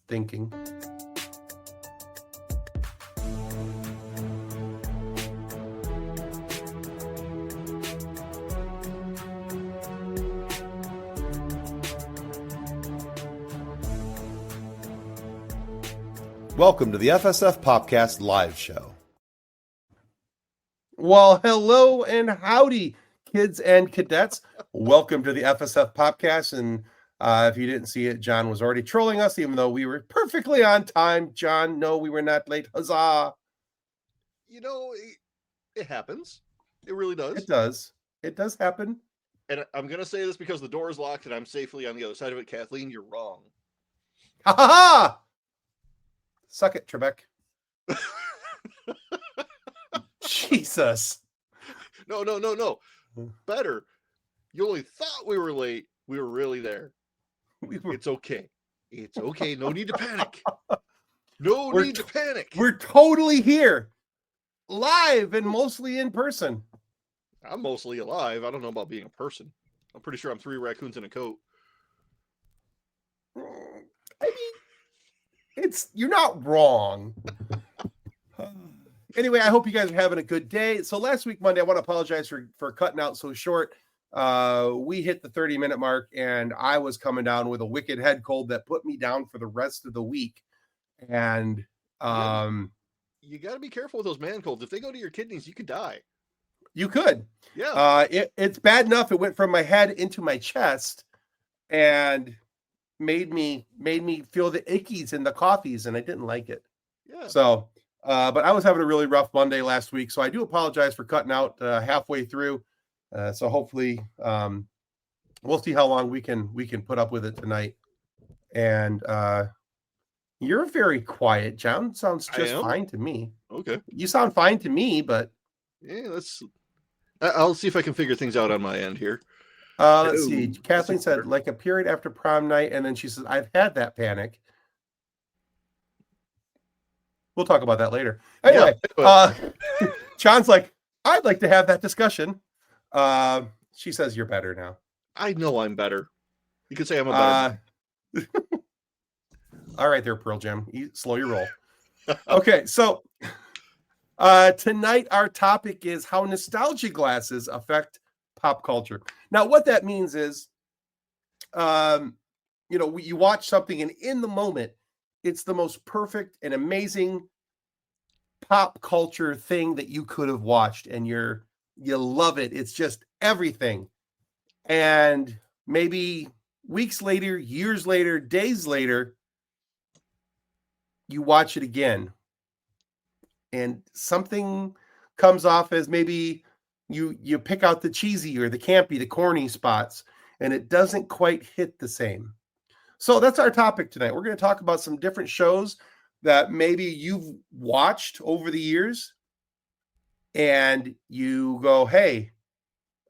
thinking. Welcome to the FSF PopCast live show. Well, hello and howdy, kids and cadets. Welcome to the FSF PopCast. And if you didn't see it, John was already trolling us, even though we were perfectly on time. John, no, we were not late. Huzzah! You know, it happens. It really does. It does. It does happen. And I'm going to say this because the door is locked and I'm safely on the other side of it. Kathleen, you're wrong. Ha ha ha! Suck it, Trebek. Jesus. No. Better. You only thought we were late. We were really there. It's okay. It's okay. No need to panic. No need to panic. We're totally here. Live and mostly in person. I'm mostly alive. I don't know about being a person. I'm pretty sure I'm 3 raccoons in a coat. I mean, you're not wrong. Anyway, I hope you guys are having a good day. So last week, Monday, I want to apologize for cutting out so short. We hit the 30-minute mark, and I was coming down with a wicked head cold that put me down for the rest of the week. And you got to be careful with those man colds. If they go to your kidneys, you could die. You could. Yeah. It's bad enough it went from my head into my chest and made me feel the ickies and the coughies, and I didn't like it. Yeah. So, but I was having a really rough Monday last week, so I do apologize for cutting out halfway through. So hopefully, we'll see how long we can put up with it tonight. And you're very quiet, John. Sounds just fine to me. Okay. You sound fine to me, but yeah, I'll see if I can figure things out on my end here. Let's see. Kathleen said, like a period after prom night, and then she says, I've had that panic. We'll talk about that later. Anyway, John's like, I'd like to have that discussion. She says, you're better now. I know I'm better. You could say I'm a better. All right there, Pearl Jam. Slow your roll. Okay, so tonight our topic is how nostalgia glasses affect pop culture. Now, what that means is, you watch something and in the moment, it's the most perfect and amazing pop culture thing that you could have watched, and you love it. It's just everything. And maybe weeks later, years later, days later, you watch it again, and something comes off as maybe you pick out the cheesy or the campy, the corny spots, and it doesn't quite hit the same. So that's our topic tonight. We're going to talk about some different shows that maybe you've watched over the years, and you go, hey,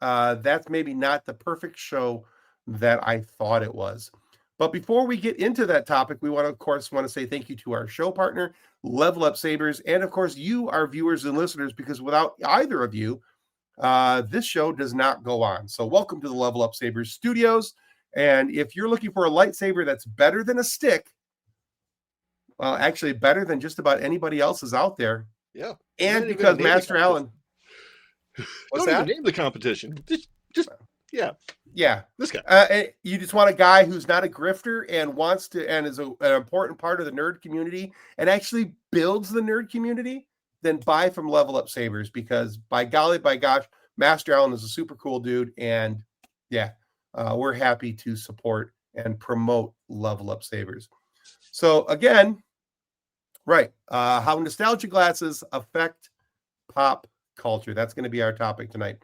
that's maybe not the perfect show that I thought it was. But before we get into that topic, we want to say thank you to our show partner, Level Up Sabers, and of course you, our viewers and listeners, because without either of you, this show does not go on. So welcome to the Level Up Sabers studios. And if you're looking for a lightsaber that's better than a stick, well, actually better than just about anybody else's out there. Yeah. And because Master Allen. Don't even name the competition. Just yeah. Yeah. This guy. You just want a guy who's not a grifter and wants to, and is an important part of the nerd community and actually builds the nerd community, then buy from Level Up Sabers, because by golly, by gosh, Master Allen is a super cool dude. And yeah, we're happy to support and promote Level Up Sabers. So again, right. How nostalgia glasses affect pop culture. That's going to be our topic tonight.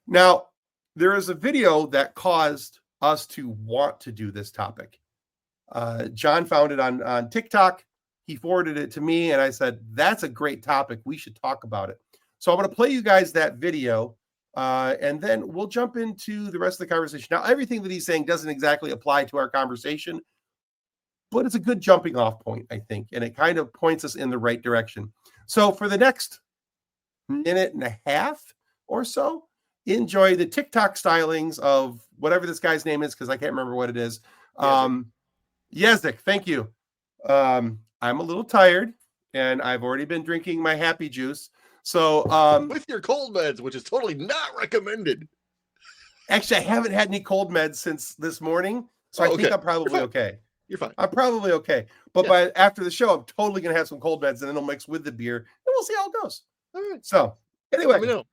Now, there is a video that caused us to want to do this topic. John found it on TikTok. He forwarded it to me, and I said, that's a great topic. We should talk about it. So I'm going to play you guys that video, and then we'll jump into the rest of the conversation. Now, everything that he's saying doesn't exactly apply to our conversation, but it's a good jumping off point, I think, and it kind of points us in the right direction. So for the next minute and a half or so, enjoy the TikTok stylings of whatever this guy's name is, because I can't remember what it is. Yezik, thank you. I'm a little tired, and I've already been drinking my happy juice. So with your cold meds, which is totally not recommended. Actually, I haven't had any cold meds since this morning, so I think I'm probably okay. You're fine. I'm probably okay. But after the show, I'm totally gonna have some cold meds, and then it'll mix with the beer, and we'll see how it goes. All right. So anyway, let me know.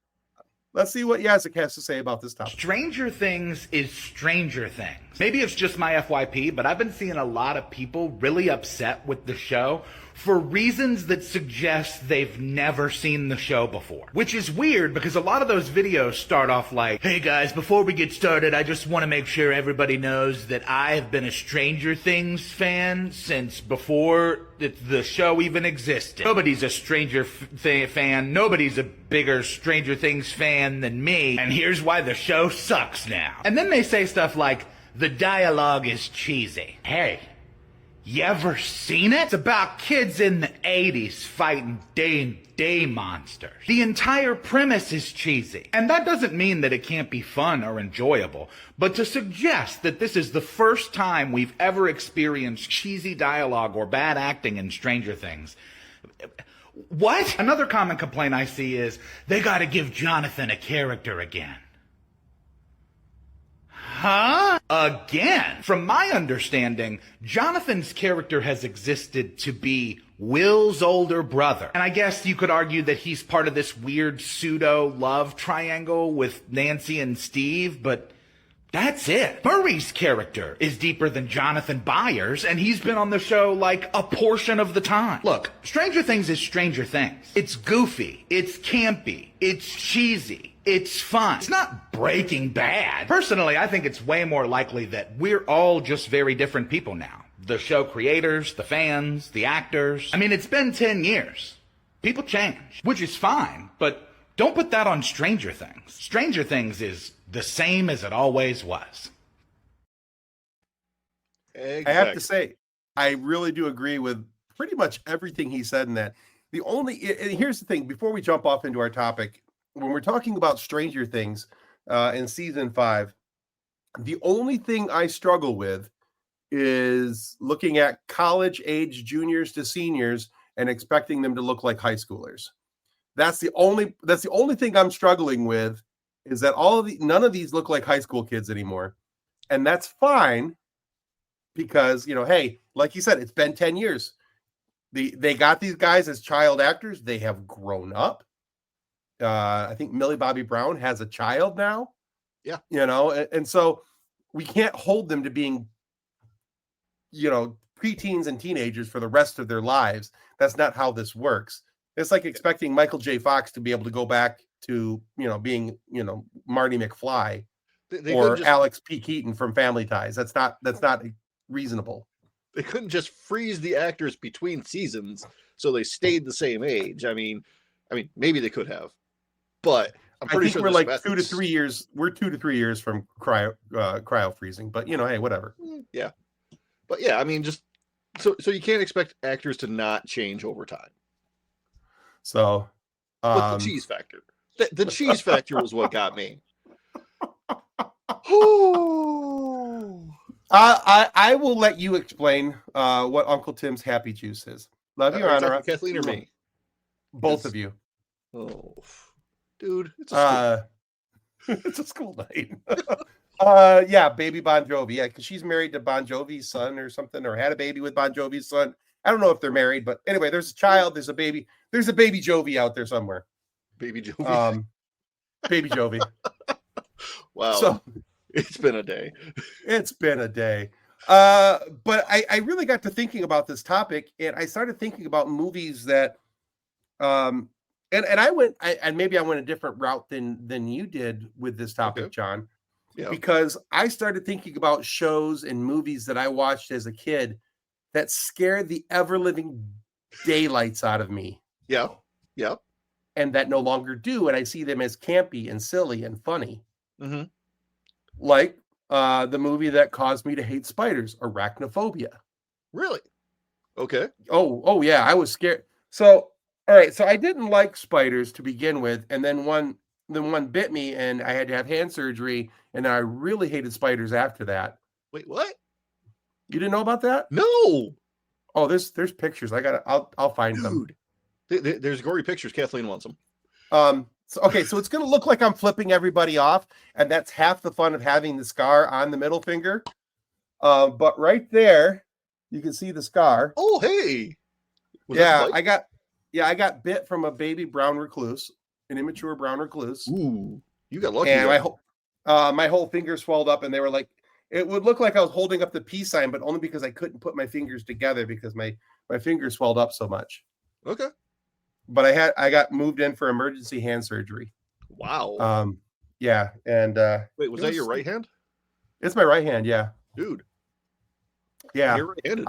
Let's see what Yazek has to say about this topic. Stranger Things is Stranger Things. Maybe it's just my FYP, but I've been seeing a lot of people really upset with the show for reasons that suggest they've never seen the show before. Which is weird because a lot of those videos start off like, hey guys, before we get started, I just want to make sure everybody knows that I have been a Stranger Things fan since before the show even existed. Nobody's a Stranger fan. Nobody's a bigger Stranger Things fan than me. And here's why the show sucks now. And then they say stuff like, the dialogue is cheesy. Hey, you ever seen it? It's about kids in the 80s fighting day monsters. The entire premise is cheesy. And that doesn't mean that it can't be fun or enjoyable, but to suggest that this is the first time we've ever experienced cheesy dialogue or bad acting in Stranger Things. What? Another common complaint I see is, they gotta give Jonathan a character again. Huh? Again? From my understanding, Jonathan's character has existed to be Will's older brother. And I guess you could argue that he's part of this weird pseudo-love triangle with Nancy and Steve, but that's it. Murray's character is deeper than Jonathan Byers, and he's been on the show like a portion of the time. Look, Stranger Things is Stranger Things. It's goofy. It's campy. It's cheesy. It's fun. It's not Breaking Bad. Personally, I think it's way more likely that we're all just very different people now. The show creators, the fans, the actors. I mean, it's been 10 years. People change, which is fine, but don't put that on Stranger Things. Stranger Things is the same as it always was. Exactly. I have to say, I really do agree with pretty much everything he said in that. And here's the thing, before we jump off into our topic, when we're talking about Stranger Things in season 5, the only thing I struggle with is looking at college age juniors to seniors and expecting them to look like high schoolers. That's the only thing I'm struggling with, is that none of these look like high school kids anymore. And that's fine because, hey, like you said, it's been 10 years. They got these guys as child actors. They have grown up. I think Millie Bobby Brown has a child now. Yeah. And so we can't hold them to being, preteens and teenagers for the rest of their lives. That's not how this works. It's like expecting Michael J. Fox to be able to go back to, being, Marty McFly or Alex P. Keaton from Family Ties. That's not reasonable. They couldn't just freeze the actors between seasons so they stayed the same age. I mean, maybe they could have. But I'm pretty sure we're like 2 to 3 years. We're 2 to 3 years from cryo freezing, but hey, whatever. Yeah, but yeah, I mean, just so you can't expect actors to not change over time. So, but the cheese factor, the cheese factor was what got me. I will let you explain what Uncle Tim's happy juice is. Love you, Honor. Kathleen or me? Both of you. Oh. Dude, it's a school night. Yeah, baby Bon Jovi. Yeah, because she's married to Bon Jovi's son or something, or had a baby with Bon Jovi's son. I don't know if they're married, but anyway, there's a child, there's a baby Jovi out there somewhere. Baby Jovi. Baby Jovi. Wow. So it's been a day. It's been a day. But I really got to thinking about this topic, and I started thinking about movies that And I went a different route than you did with this topic, okay. John, because I started thinking about shows and movies that I watched as a kid that scared the ever-living daylights out of me. Yeah. And that no longer do, and I see them as campy and silly and funny. Mm-hmm. Like the movie that caused me to hate spiders, Arachnophobia. Really? Okay. Oh yeah, I was scared. So. All right, so I didn't like spiders to begin with, and then one bit me, and I had to have hand surgery, and I really hated spiders after that. Wait, what? You didn't know about that? No. Oh, there's pictures. I'll find them. Dude, there's gory pictures. Kathleen wants them. So it's going to look like I'm flipping everybody off, and that's half the fun of having the scar on the middle finger. But right there, you can see the scar. Oh, hey. I got bit from a baby brown recluse, an immature brown recluse. Ooh, you got lucky. And my whole finger swelled up, and they were like, it would look like I was holding up the peace sign, but only because I couldn't put my fingers together because my fingers swelled up so much. Okay. But I got moved in for emergency hand surgery. Wow. Yeah. And wait, was that your right hand? It's my right hand, yeah. Dude. Yeah. You're right-handed.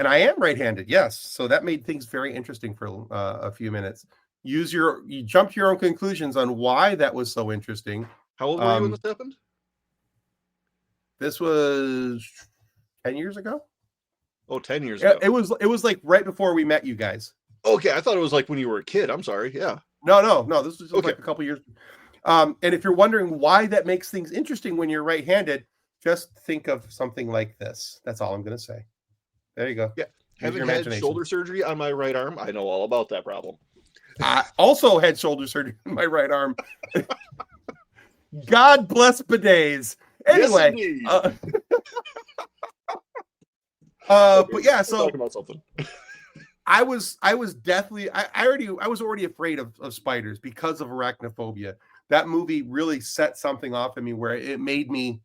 I am right-handed, yes. So that made things very interesting for a few minutes. You jump to your own conclusions on why that was so interesting. How old were you when this happened? This was 10 years ago. Oh, 10 years ago. It was like right before we met you guys. Okay, I thought it was like when you were a kid. I'm sorry. Yeah. No. This was like a couple years. And if you're wondering why that makes things interesting when you're right-handed, just think of something like this. That's all I'm going to say. There you go. Yeah. Having had shoulder surgery on my right arm, I know all about that problem. I also had shoulder surgery on my right arm. God bless bidets. Anyway, yes, but yeah, so talking about something. I was deathly. I was already afraid of spiders because of arachnophobia. That movie really set something off in me where it made me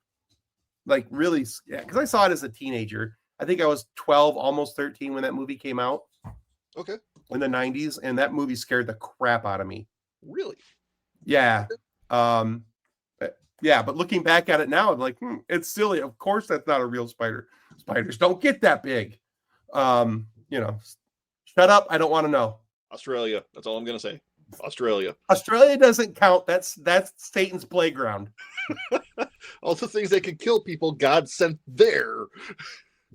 like really, because I saw it as a teenager. I think I was 12, almost 13 when that movie came out. Okay. In the 90s, and that movie scared the crap out of me. Really? Yeah. Yeah, but looking back at it now, I'm like, it's silly. Of course, that's not a real spider. Spiders don't get that big. Shut up. I don't want to know. Australia. That's all I'm going to say. Australia doesn't count. That's Satan's playground. All the things that could kill people, God sent there.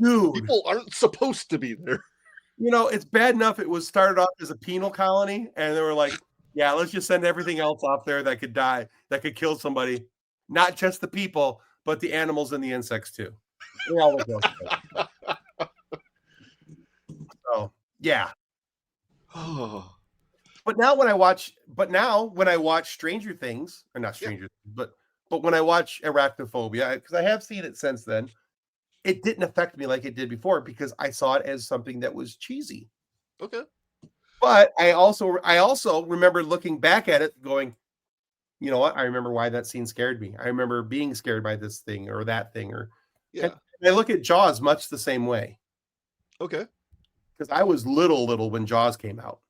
Dude. People aren't supposed to be there. It's bad enough it was started off as a penal colony, and they were like, yeah, let's just send everything else off there that could die, that could kill somebody. Not just the people, but the animals and the insects too. They all look so yeah. But now when I watch Stranger Things, or not Stranger Things, but when I watch Arachnophobia, because I have seen it since then, it didn't affect me like it did before because I saw it as something that was cheesy. Okay. But I also remember looking back at it going, you know what? I remember why that scene scared me. I remember being scared by this thing or that thing. And I look at Jaws much the same way. Okay. Because I was little when Jaws came out,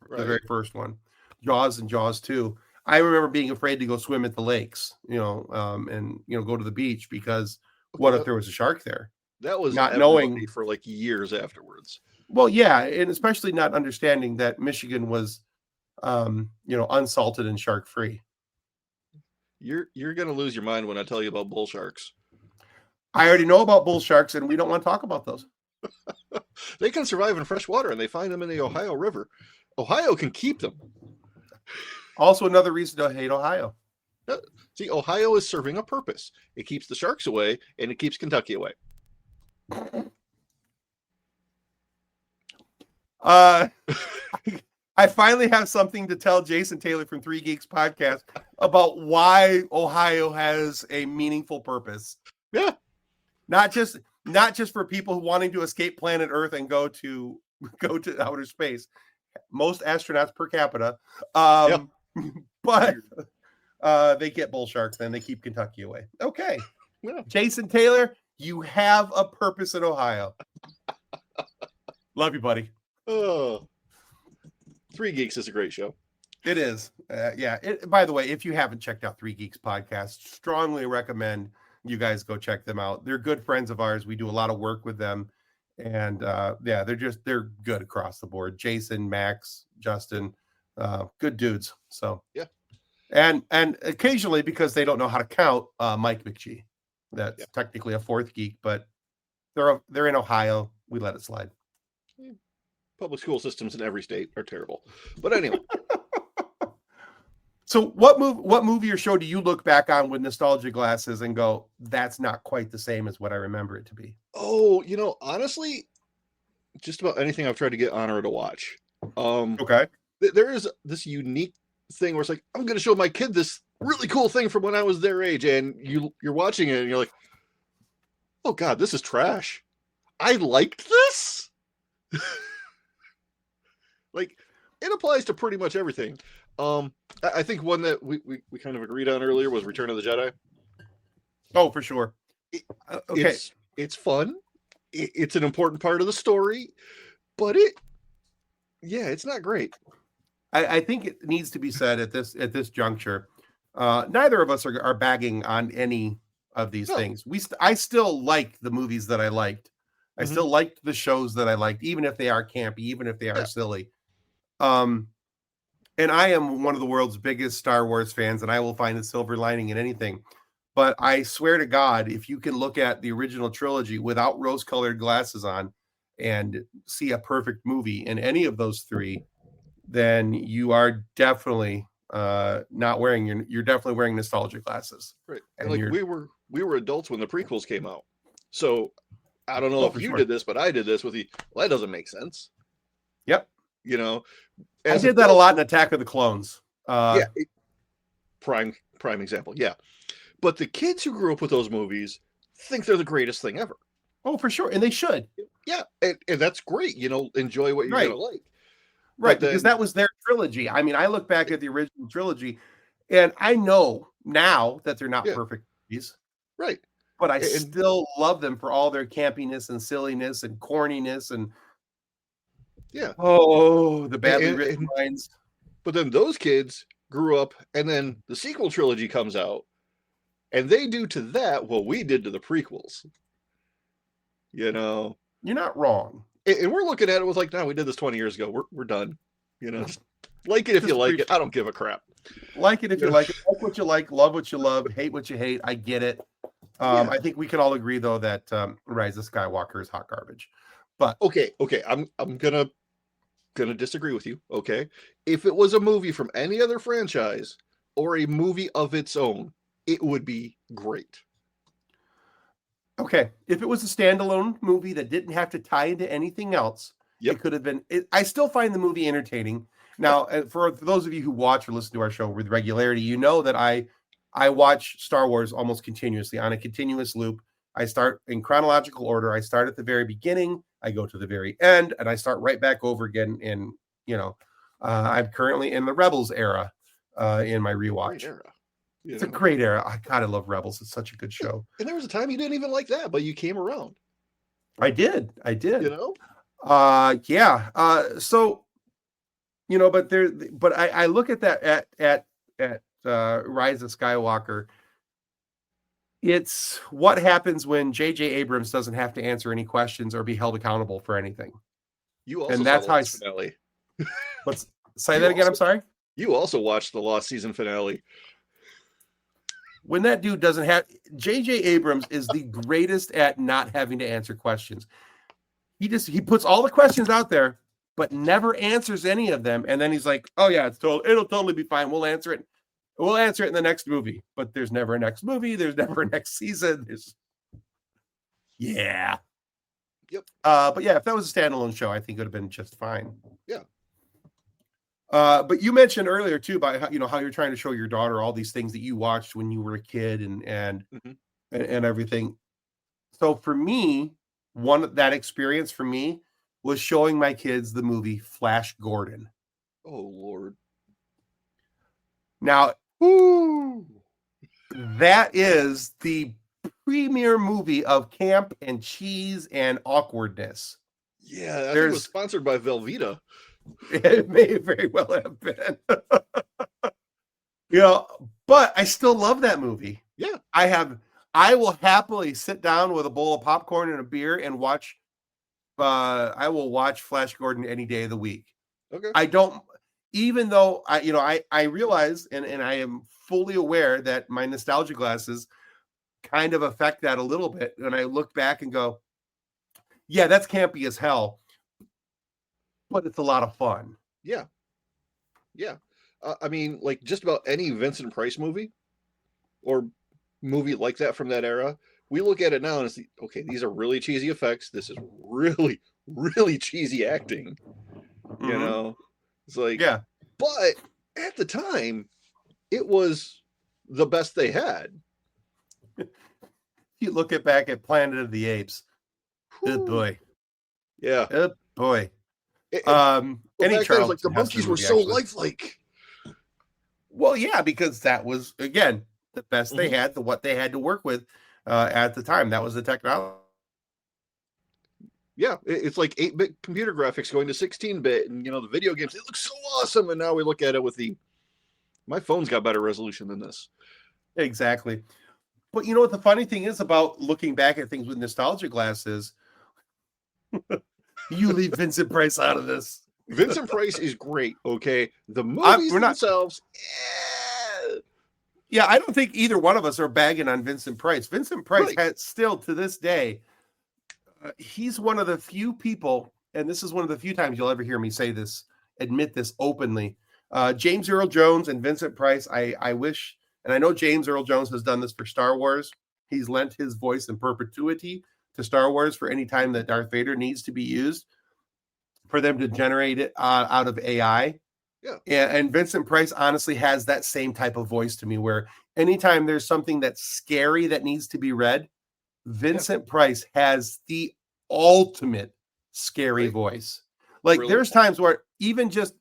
right. The very first one. Jaws and Jaws 2. I remember being afraid to go swim at the lakes, and go to the beach because what if there was a shark there? That was not knowing for like years afterwards. Well, yeah, and especially not understanding that Michigan was, unsalted and shark free. You're gonna lose your mind when I tell you about bull sharks. I already know about bull sharks, and we don't want to talk about those. They can survive in fresh water, and they find them in the Ohio River. Ohio can keep them. Also, another reason to hate Ohio. See, Ohio is serving a purpose. It keeps the sharks away, and it keeps Kentucky away. I finally have something to tell Jason Taylor from 3 Geeks Podcast about why Ohio has a meaningful purpose. Yeah. Not just for people wanting to escape planet Earth and go to outer space. Most astronauts per capita. But they get bull sharks, then they keep Kentucky away. Okay. Yeah. Jason Taylor, you have a purpose in Ohio. Love you, buddy. Oh. 3 Geeks is a great show. It is. By the way, if you haven't checked out 3 Geeks Podcast, strongly recommend you guys go check them out. They're good friends of ours. We do a lot of work with them. And they're good across the board. Jason, Max, Justin, good dudes. So yeah. And occasionally, because they don't know how to count, Mike McGee. That's technically a 4th geek, but they're in Ohio. We let it slide. Public school systems in every state are terrible. But anyway. So what movie or show do you look back on with nostalgia glasses and go, that's not quite the same as what I remember it to be? Oh, honestly, just about anything I've tried to get Honor to watch. Okay. There is this unique thing where it's like, I'm going to show my kid this really cool thing from when I was their age, and you're watching it and you're like, oh God, this is trash. I liked this. Like, it applies to pretty much everything. I think one that we kind of agreed on earlier was Return of the Jedi. Oh, for sure. Okay. It's fun. It's an important part of the story, but it's not great. I think it needs to be said at this juncture. Neither of us are bagging on any of these things. I still like the movies that I liked. I still liked the shows that I liked, even if they are campy, even if they are silly. And I am one of the world's biggest Star Wars fans, and I will find a silver lining in anything. But I swear to God, if you can look at the original trilogy without rose-colored glasses on and see a perfect movie in any of those three, then you are definitely not wearing you're definitely wearing nostalgia glasses. Right. And like we were adults when the prequels came out. So I don't know if you did this, but I did this with the that doesn't make sense. Yep. You know, I did that a lot in Attack of the Clones. Prime example. Yeah. But the kids who grew up with those movies think they're the greatest thing ever. Oh, for sure. And they should. Yeah. And that's great. Enjoy what you're going to like. Right. Because that was their trilogy. I mean, I look back at the original trilogy and I know now that they're not perfect movies. Right. But I still love them for all their campiness and silliness and corniness and the badly written lines. But then those kids grew up, and then the sequel trilogy comes out, and they do to that what we did to the prequels. You're not wrong. And we're looking at it with like, no, we did this 20 years ago. We're done. Just like it if you like it. I don't give a crap. Like it if you like it. Like what you like. Love what you love. Hate what you hate. I get it. I think we can all agree though that Rise of Skywalker is hot garbage. But okay, I'm gonna disagree with you. Okay, if it was a movie from any other franchise or a movie of its own, it would be great. Okay, if it was a standalone movie that didn't have to tie into anything else, it could have been. I still find the movie entertaining. Now, for those of you who watch or listen to our show with regularity, you know that I watch Star Wars almost continuously on a continuous loop. I start in chronological order. I start at the very beginning. I go to the very end, and I start right back over again. I'm currently in the Rebels era in my rewatch. Great era. It's a great era. I Love Rebels. It's such a good show. And there was a time you didn't even like that, but you came around. I did. So, but I look at that at Rise of Skywalker. It's what happens when J.J. Abrams doesn't have to answer any questions or be held accountable for anything. You also and that's saw the last finale. Let's say that again. I'm sorry. You also watched the lost season finale. When that dude doesn't have J.J. Abrams is the greatest at not having to answer questions. He puts all the questions out there, but never answers any of them. And then he's like, "Oh yeah, it'll totally be fine. We'll answer it. We'll answer it in the next movie." But there's never a next movie. There's never a next season. Yep. But yeah, if that was a standalone show, I think it would have been just fine. Yeah. But you mentioned earlier too about how you're trying to show your daughter all these things that you watched when you were a kid and everything. So for me, that experience for me was showing my kids the movie Flash Gordon. Oh Lord. Now, that is the premier movie of camp and cheese and awkwardness. Yeah, I think it was sponsored by Velveeta. It may very well have been. But I still love that movie. Yeah. I will happily sit down with a bowl of popcorn and a beer and watch. I will watch Flash Gordon any day of the week. Okay. I don't, even though I realize and I am fully aware that my nostalgia glasses kind of affect that a little bit. And I look back and go, yeah, that's campy as hell, but it's a lot of fun. Yeah. I mean, like just about any Vincent Price movie or movie like that from that era, we look at it now and it's okay, these are really cheesy effects. This is really, really cheesy acting. Mm-hmm. You know, it's like, yeah. But at the time, it was the best they had. You look back at Planet of the Apes. Whew. Good boy. Yeah. Good boy. Well, any back then, it was like the Charlton Heston monkeys were movie, so actually. lifelike. Well, yeah, because that was, again, the best they had, what they had to work with at the time. That was the technology. Yeah, it's like 8-bit computer graphics going to 16-bit, and the video games, they look so awesome. And now we look at it with my phone's got better resolution than this. Exactly. But you know what the funny thing is about looking back at things with nostalgia glasses? You leave Vincent Price out of this. Vincent Price is great, okay? The movies themselves, yeah, I don't think either one of us are bagging on Vincent Price. Vincent Price has still, to this day, he's one of the few people, and this is one of the few times you'll ever hear me say this, admit this openly. James Earl Jones and Vincent Price, I wish, and I know James Earl Jones has done this for Star Wars. He's lent his voice in perpetuity to Star Wars for any time that Darth Vader needs to be used, for them to generate it out of AI. Yeah. And Vincent Price honestly has that same type of voice to me, where anytime there's something that's scary that needs to be read, Vincent Price has the ultimate scary voice. Like there's times where even just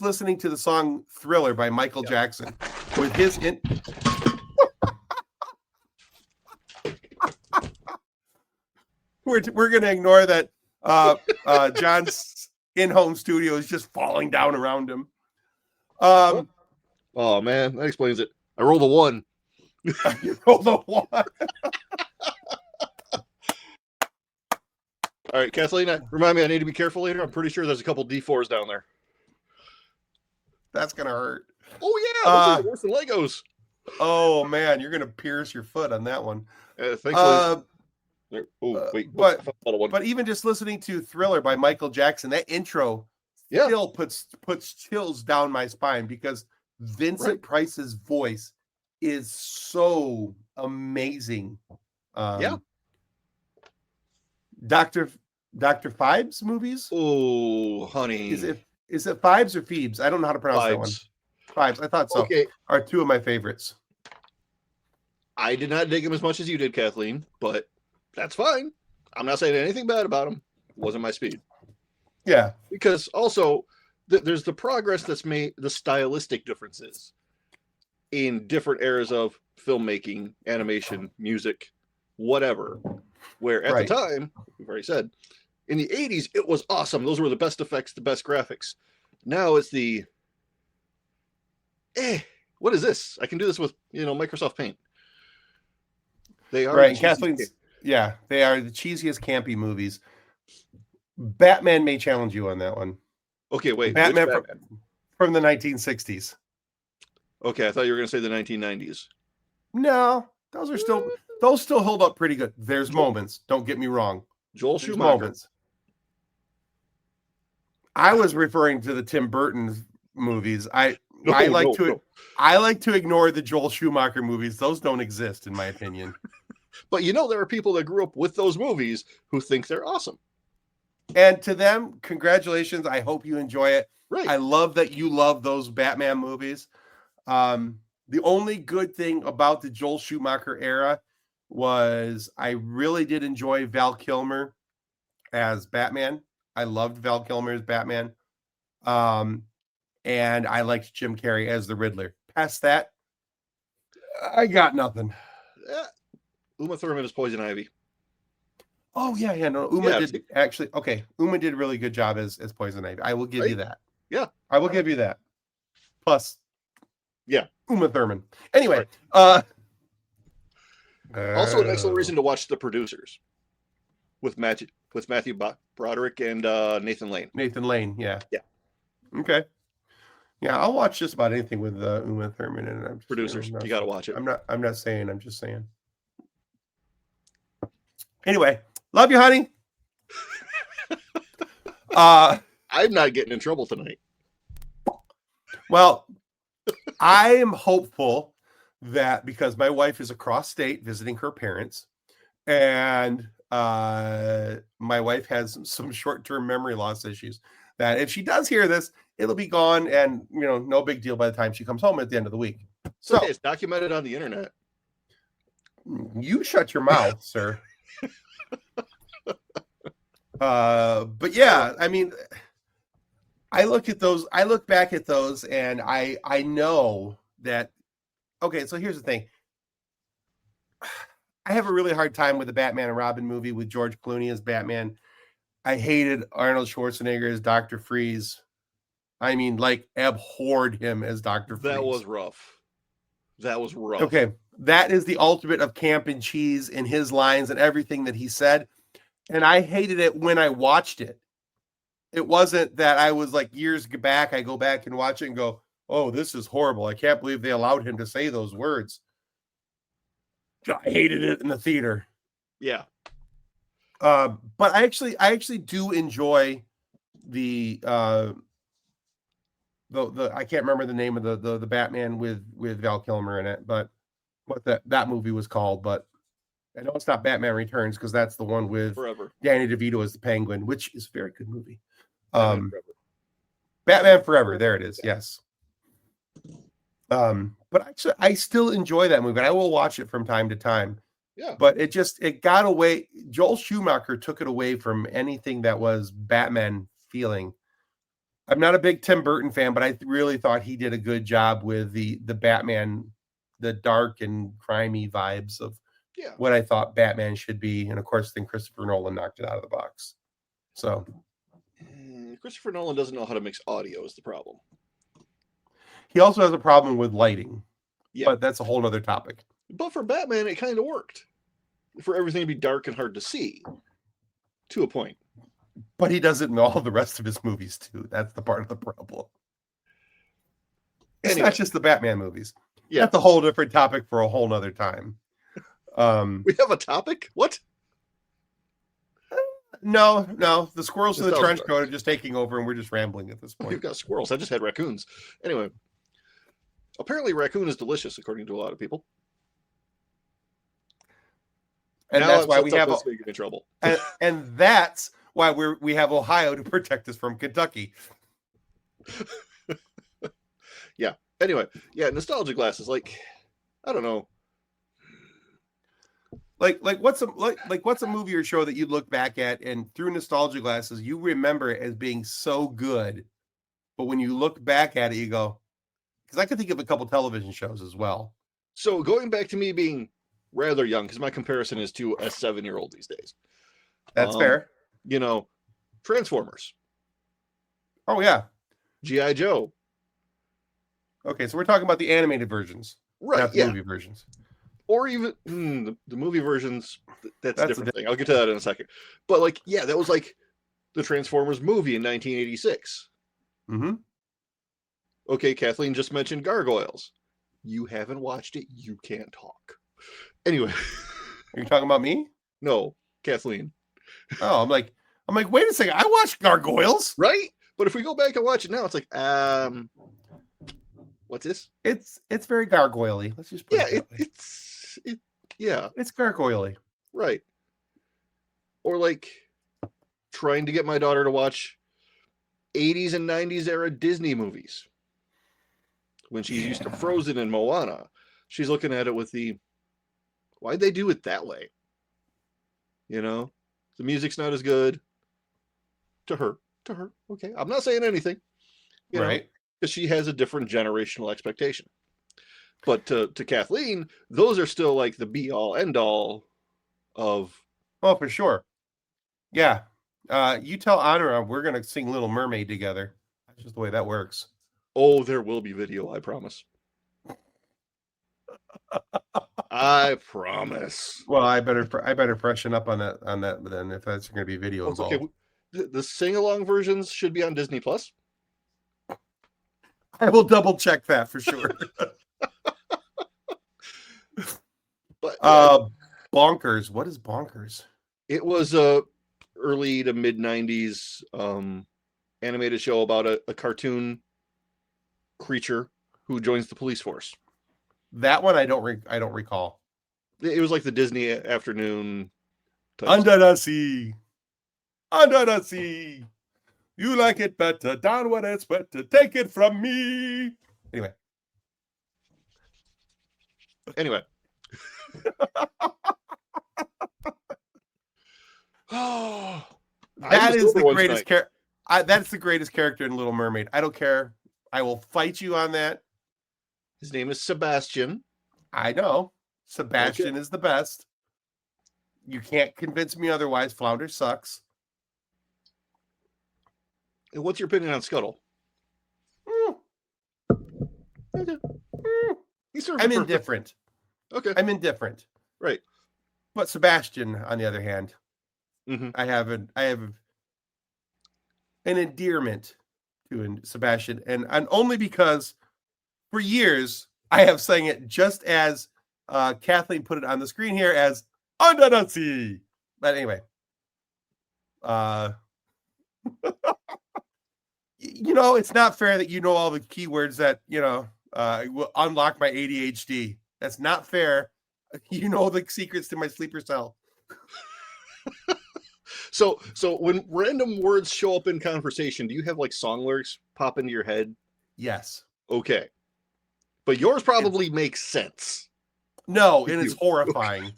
listening to the song Thriller by Michael Jackson with his we're going to ignore that John's in-home studio is just falling down around him. Oh man, that explains it. I rolled a 1. You rolled a 1. All right, Kathleen, remind me I need to be careful later. I'm pretty sure there's a couple D4s down there. That's gonna hurt. Oh yeah, those are worse than Legos. Oh man, you're gonna pierce your foot on that one. Thankfully. But even just listening to Thriller by Michael Jackson, that intro still puts chills down my spine, because Vincent Price's voice is so amazing. Dr. Phibes movies? Oh, honey. Is it Phibes or Phoebes? I don't know how to pronounce that one. Phibes. I thought so. Okay. Are two of my favorites. I did not dig him as much as you did, Kathleen, but that's fine. I'm not saying anything bad about him. It wasn't my speed. Yeah. Because also, there's the progress that's made, the stylistic differences in different eras of filmmaking, animation, music, whatever. Where at the time, we've already said, in the 80s, it was awesome. Those were the best effects, the best graphics. Now it's the, what is this? I can do this with, Microsoft Paint. They are right. Kathleen's, they are the cheesiest campy movies. Batman may challenge you on that one. Okay, wait. Batman from the 1960s. Okay, I thought you were going to say the 1990s. No, those still hold up pretty good. There's moments. Don't get me wrong. Joel Schumacher. Moments. I was referring to the Tim Burton movies. I like to ignore the Joel Schumacher movies. Those don't exist, in my opinion. But there are people that grew up with those movies who think they're awesome. And to them, congratulations. I hope you enjoy it. Right. I love that you love those Batman movies. The only good thing about the Joel Schumacher era was I really did enjoy Val Kilmer as Batman. I loved Val Kilmer as Batman. And I liked Jim Carrey as the Riddler. Past that, I got nothing. Uma Thurman is Poison Ivy. Oh, yeah. No, Uma did actually. Okay. Uma did a really good job as Poison Ivy. I will give you that. Yeah. I will give you that. Plus, Uma Thurman. Anyway. Also, an excellent reason to watch The Producers with Matthew Broderick and Nathan Lane. Nathan Lane, yeah. Yeah. Okay. Yeah, I'll watch just about anything with Uma Thurman and I'm Producers. You got to watch it. I'm not saying. I'm just saying. Anyway, love you, honey. I'm not getting in trouble tonight. Well, I am hopeful that because my wife is across state visiting her parents, and my wife has some short-term memory loss issues that if she does hear this, it'll be gone, and no big deal by the time she comes home at the end of the week. So okay, it's documented on the internet. You shut your mouth, sir. But yeah, I mean, I look back at those, and I know that. Okay, so here's the thing. I have a really hard time with the Batman and Robin movie with George Clooney as Batman. I hated Arnold Schwarzenegger as Dr. Freeze. I mean, like, abhorred him as Dr. Freeze. That was rough. Okay, that is the ultimate of camp and cheese in his lines and everything that he said. And I hated it when I watched it. It wasn't that I was like years back, I go back and watch it and go, oh, this is horrible. I can't believe they allowed him to say those words. I hated it in the theater. Yeah. But I actually do enjoy the I can't remember the name of the Batman with Val Kilmer in it, but what that movie was called. But I know it's not Batman Returns, because that's the one with Forever. Danny DeVito as the Penguin, which is a very good movie. Batman Forever. There it is. Yes. But actually, I still enjoy that movie, and I will watch it from time to time. Yeah. But it got away. Joel Schumacher took it away from anything that was Batman feeling. I'm not a big Tim Burton fan, but I really thought he did a good job with the Batman, the dark and crimey vibes of what I thought Batman should be. And of course, then Christopher Nolan knocked it out of the box. So Christopher Nolan doesn't know how to mix audio is the problem. He also has a problem with lighting. Yeah. But that's a whole other topic. But for Batman, it kind of worked. For everything to be dark and hard to see. To a point. But he does it in all the rest of his movies, too. That's the part of the problem. It's not just the Batman movies. Yeah. That's a whole different topic for a whole nother time. We have a topic? What? No. The squirrels in the trench coat are just taking over, and we're just rambling at this point. We've got squirrels. I just had raccoons. Anyway. Apparently, raccoon is delicious, according to a lot of people. And that's why we have in trouble. And that's why we have Ohio to protect us from Kentucky. Yeah. Anyway, nostalgia glasses. Like, I don't know. Like what's a movie or show that you look back at and through nostalgia glasses you remember it as being so good, but when you look back at it you go, because I could think of a couple television shows as well. So going back to me being rather young, because my comparison is to a 7-year-old these days. That's fair. Transformers. Oh yeah. G.I. Joe. Okay, so we're talking about the animated versions, right? Not the movie versions, or even the movie versions. That's a different thing. I'll get to that in a second. But that was like the Transformers movie in 1986. Mm-hmm. Okay, Kathleen just mentioned Gargoyles. You haven't watched it. You can't talk. Anyway. Are you talking about me? No, Kathleen. Oh, I'm like, wait a second. I watched Gargoyles. Right? But if we go back and watch it now, it's like, what's this? It's very gargoyle-y. Let's just put it that way. It's gargoyle-y. Right. Or like trying to get my daughter to watch 80s and 90s era Disney movies. When she's used to Frozen and Moana, she's looking at it with why'd they do it that way? The music's not as good to her. Okay. I'm not saying anything, right? Because she has a different generational expectation. But to Kathleen, those are still like the be all end all of. Oh, for sure. Yeah. You tell Honora we're going to sing Little Mermaid together. That's just the way that works. Oh, there will be video, I promise. I promise. Well, I better freshen up on that then if that's going to be video involved. Okay. The sing-along versions should be on Disney Plus. I will double check that for sure. But Bonkers. What is Bonkers? It was early to mid 90s animated show about a cartoon creature who joins the police force. That one I don't recall. It was like the Disney afternoon Under the sea. Under the sea. You like it better down when it's better. Take it from me. Anyway. Oh, that is the greatest character. That's the greatest character in Little Mermaid. I don't care. I will fight you on that. His name is Sebastian. I know. Sebastian is the best. You can't convince me otherwise. Flounder sucks. And what's your opinion on Scuttle? Okay. I'm indifferent. Okay. I'm indifferent. Right. But Sebastian, on the other hand, I have an endearment to Sebastian, and only because for years I have sang it just as Kathleen put it on the screen here as Under the Sea. But anyway, it's not fair that you know all the keywords that will unlock my ADHD. That's not fair. You know the secrets to my sleeper cell. So when random words show up in conversation, do you have like song lyrics pop into your head? Yes. Okay. But yours probably makes sense. No, and it's horrifying.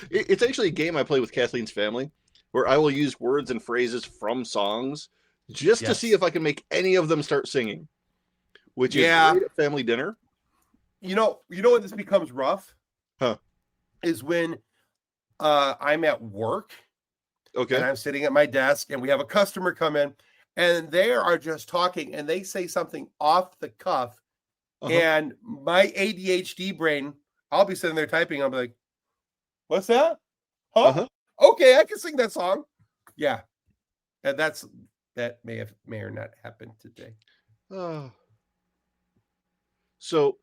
It's actually a game I play with Kathleen's family where I will use words and phrases from songs just to see if I can make any of them start singing, which is great at family dinner. You know when this becomes rough? Is when I'm at work. Okay. And I'm sitting at my desk and we have a customer come in and they are just talking and they say something off the cuff. And my ADHD brain, I'll be sitting there typing. I'll be like, what's that? Okay, I can sing that song. Yeah. And that may or not happened today. So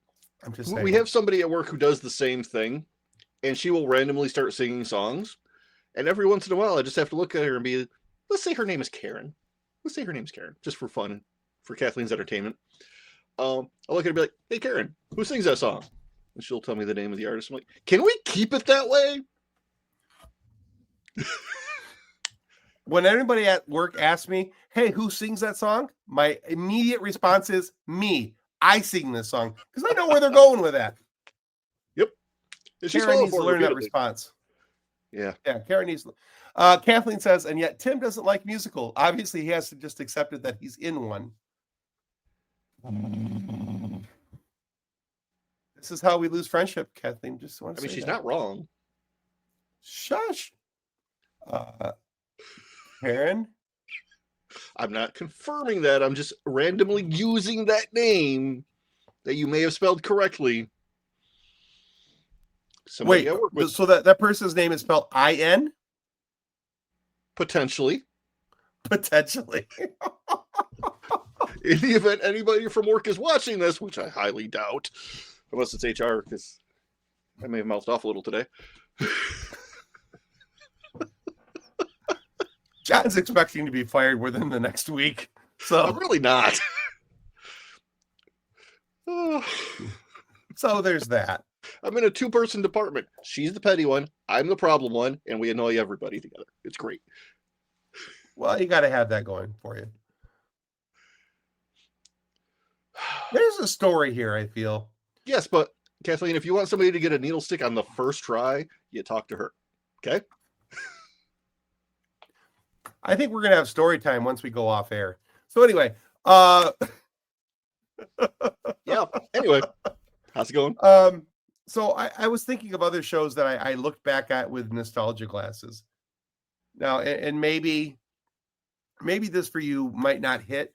I'm just saying. We have somebody at work who does the same thing, and she will randomly start singing songs. And every once in a while, I just have to look at her and be, let's say her name is Karen. Let's say her name's Karen, just for fun, for Kathleen's entertainment. I'll look at her and be like, hey, Karen, who sings that song? And she'll tell me the name of the artist. I'm like, can we keep it that way? When anybody at work asks me, hey, who sings that song? My immediate response is me. I sing this song because I know where they're going with that. Yep. Karen needs to learn that response. Yeah, Karen needs. Kathleen says, and yet Tim doesn't like musical. Obviously, he has to just accept it that he's in one. This is how we lose friendship, Kathleen. Just want to say she's that. Not wrong. Shush. Karen? I'm not confirming that. I'm just randomly using that name that you may have spelled correctly. Wait, so that person's name is spelled I-N? Potentially. In the event anybody from work is watching this, which I highly doubt, unless it's HR, because I may have mouthed off a little today. John's expecting to be fired within the next week. So I'm really not. So there's that. I'm in a 2-person department. She's the petty one. I'm the problem one. And we annoy everybody together. It's great. Well, you got to have that going for you. There's a story here, I feel. Yes, but Kathleen, if you want somebody to get a needle stick on the first try, you talk to her. Okay? I think we're going to have story time once we go off air. So anyway, yeah. Anyway, how's it going? So I was thinking of other shows that I looked back at with nostalgia glasses. Now, and maybe this for you might not hit,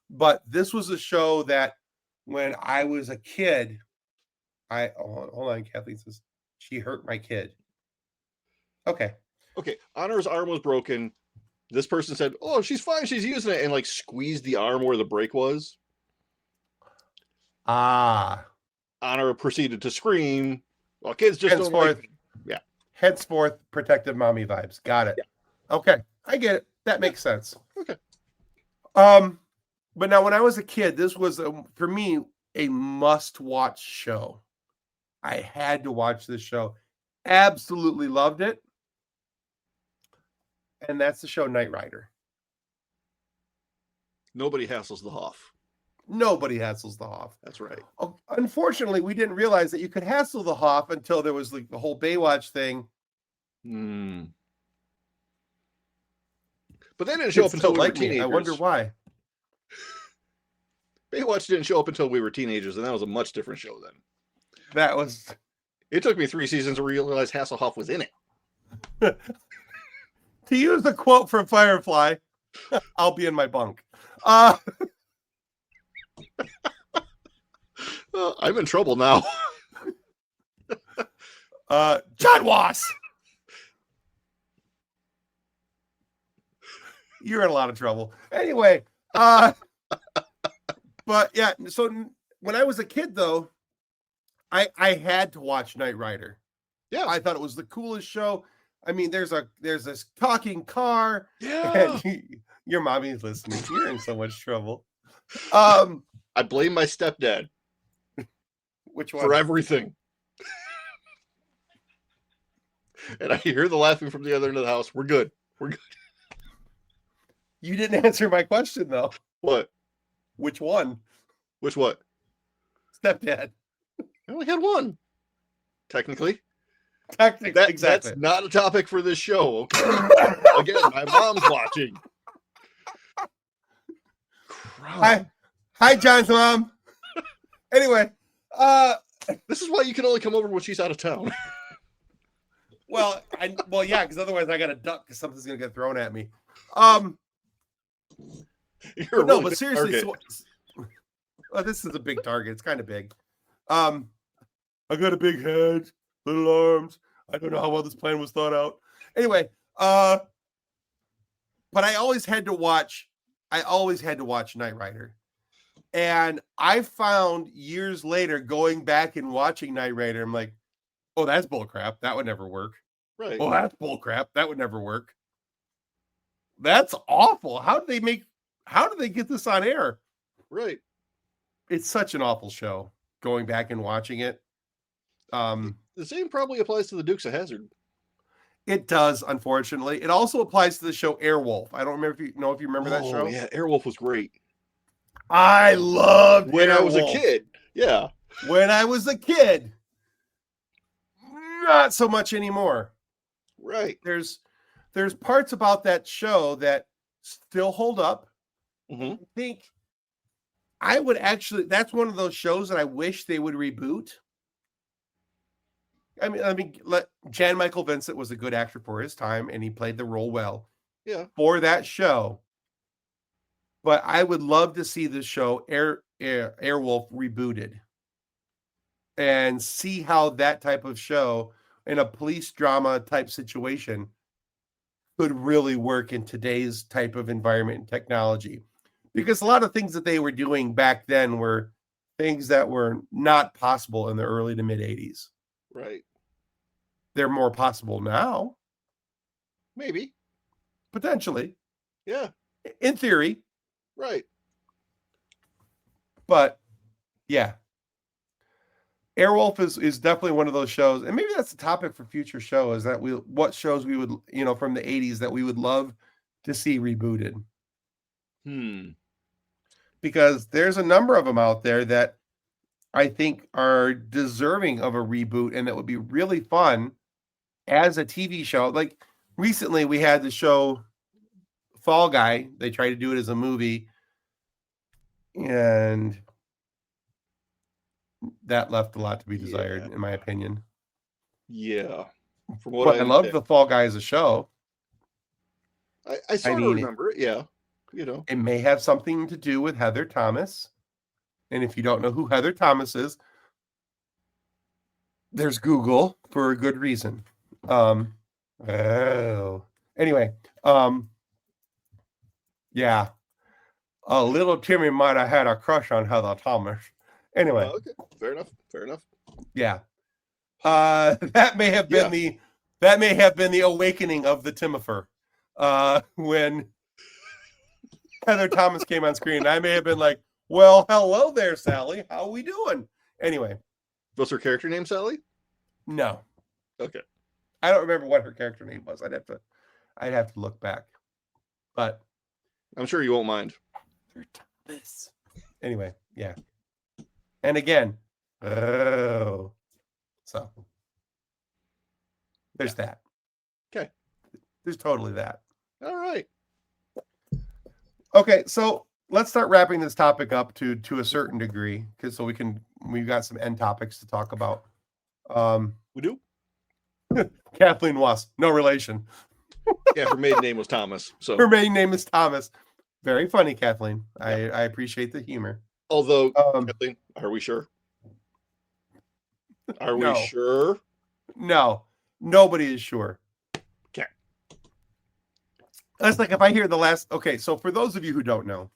but this was a show that when I was a kid, hold on, Kathleen says she hurt my kid. Okay. Honor's arm was broken. This person said, "Oh, she's fine. She's using it," and like squeezed the arm where the break was. Honor proceeded to scream. Well, kids just don't like me. Yeah. Henceforth, protective mommy vibes. Got it. Yeah. Okay, I get it. That makes sense. Okay. But now when I was a kid, this was for me a must-watch show. I had to watch this show. Absolutely loved it. And that's the show Knight Rider. Nobody hassles the Hoff. Nobody hassles the Hoff. That's right. Unfortunately, we didn't realize that you could hassle the Hoff until there was like the whole Baywatch thing. But they didn't show up until we were teenagers. I wonder why. Baywatch didn't show up until we were teenagers, and that was a much different show then. That was... It took me 3 seasons to realize Hasselhoff was in it. To use the quote from Firefly, I'll be in my bunk. I'm in trouble now. John Wass! You're in a lot of trouble. Anyway, but yeah, so when I was a kid, though, I had to watch Knight Rider. Yeah. I thought it was the coolest show. I mean, there's this talking car. Yeah. And your mommy's listening. You're in so much trouble. I blame my stepdad. Which one? For everything. And I hear the laughing from the other end of the house. We're good. We're good. You didn't answer my question, though. What? Which one? Which what? Stepdad. I only had one. Technically. Exactly. That's not a topic for this show, okay? Again, my mom's watching. Hi, John's mom. Anyway, this is why you can only come over when she's out of town. Well, yeah, because otherwise I got to duck because something's gonna get thrown at me. But seriously, this is a big target. It's kind of big. I got a big head, little arms. I don't know how well this plan was thought out. Anyway, but I always had to watch Knight Rider. And I found years later going back and watching Knight Rider, I'm like, oh, that's bullcrap. That would never work. Right. Oh, that's bullcrap. That would never work. That's awful. How did they get this on air? Right. It's such an awful show. Going back and watching it. The same probably applies to the Dukes of Hazzard. It does, unfortunately. It also applies to the show Airwolf. I don't remember if you remember that show. Yeah, Airwolf was great. I loved when Airwolf. I was a kid. Yeah. When I was a kid. Not so much anymore. Right. There's parts about that show that still hold up. Mm-hmm. I think I would actually, that's one of those shows that I wish they would reboot. I mean, Jan Michael Vincent was a good actor for his time, and he played the role well. Yeah. For that show. But I would love to see the show Airwolf rebooted and see how that type of show in a police drama type situation could really work in today's type of environment and technology. Because a lot of things that they were doing back then were things that were not possible in the early to mid 80s. Right. They're more possible now. Maybe. Potentially. Yeah. In theory. Right. But yeah. Airwolf is definitely one of those shows, and maybe that's the topic for future shows, that what shows we would, from the 80s that we would love to see rebooted. Because there's a number of them out there that I think are deserving of a reboot, and that would be really fun as a TV show. Like recently we had the show Fall Guy. They tried to do it as a movie, and that left a lot to be desired, in my opinion. Yeah. From what I love the Fall Guy as a show. I sort of remember it, yeah. It may have something to do with Heather Thomas. And if you don't know who Heather Thomas is, there's Google for a good reason. Anyway, yeah. A little Timmy might have had a crush on Heather Thomas. Anyway. Okay. Fair enough. Yeah. That may have been the awakening of the Timifer. When Heather Thomas came on screen, I may have been like, well, hello there, Sally. How are we doing? Anyway. Was her character name Sally? No. Okay. I don't remember what her character name was. I'd have to look back, but I'm sure you won't mind. Anyway, yeah. And again, so there's that. Okay. There's totally that. All right. Okay, so let's start wrapping this topic up to a certain degree, because we've got some end topics to talk about. We do? Kathleen Was, no relation. Yeah, her maiden name was Thomas. So her maiden name is Thomas. Very funny, Kathleen. I appreciate the humor. Although, Kathleen, are we sure? Are we sure? No, nobody is sure. Okay. That's like if I hear the last. Okay, so for those of you who don't know,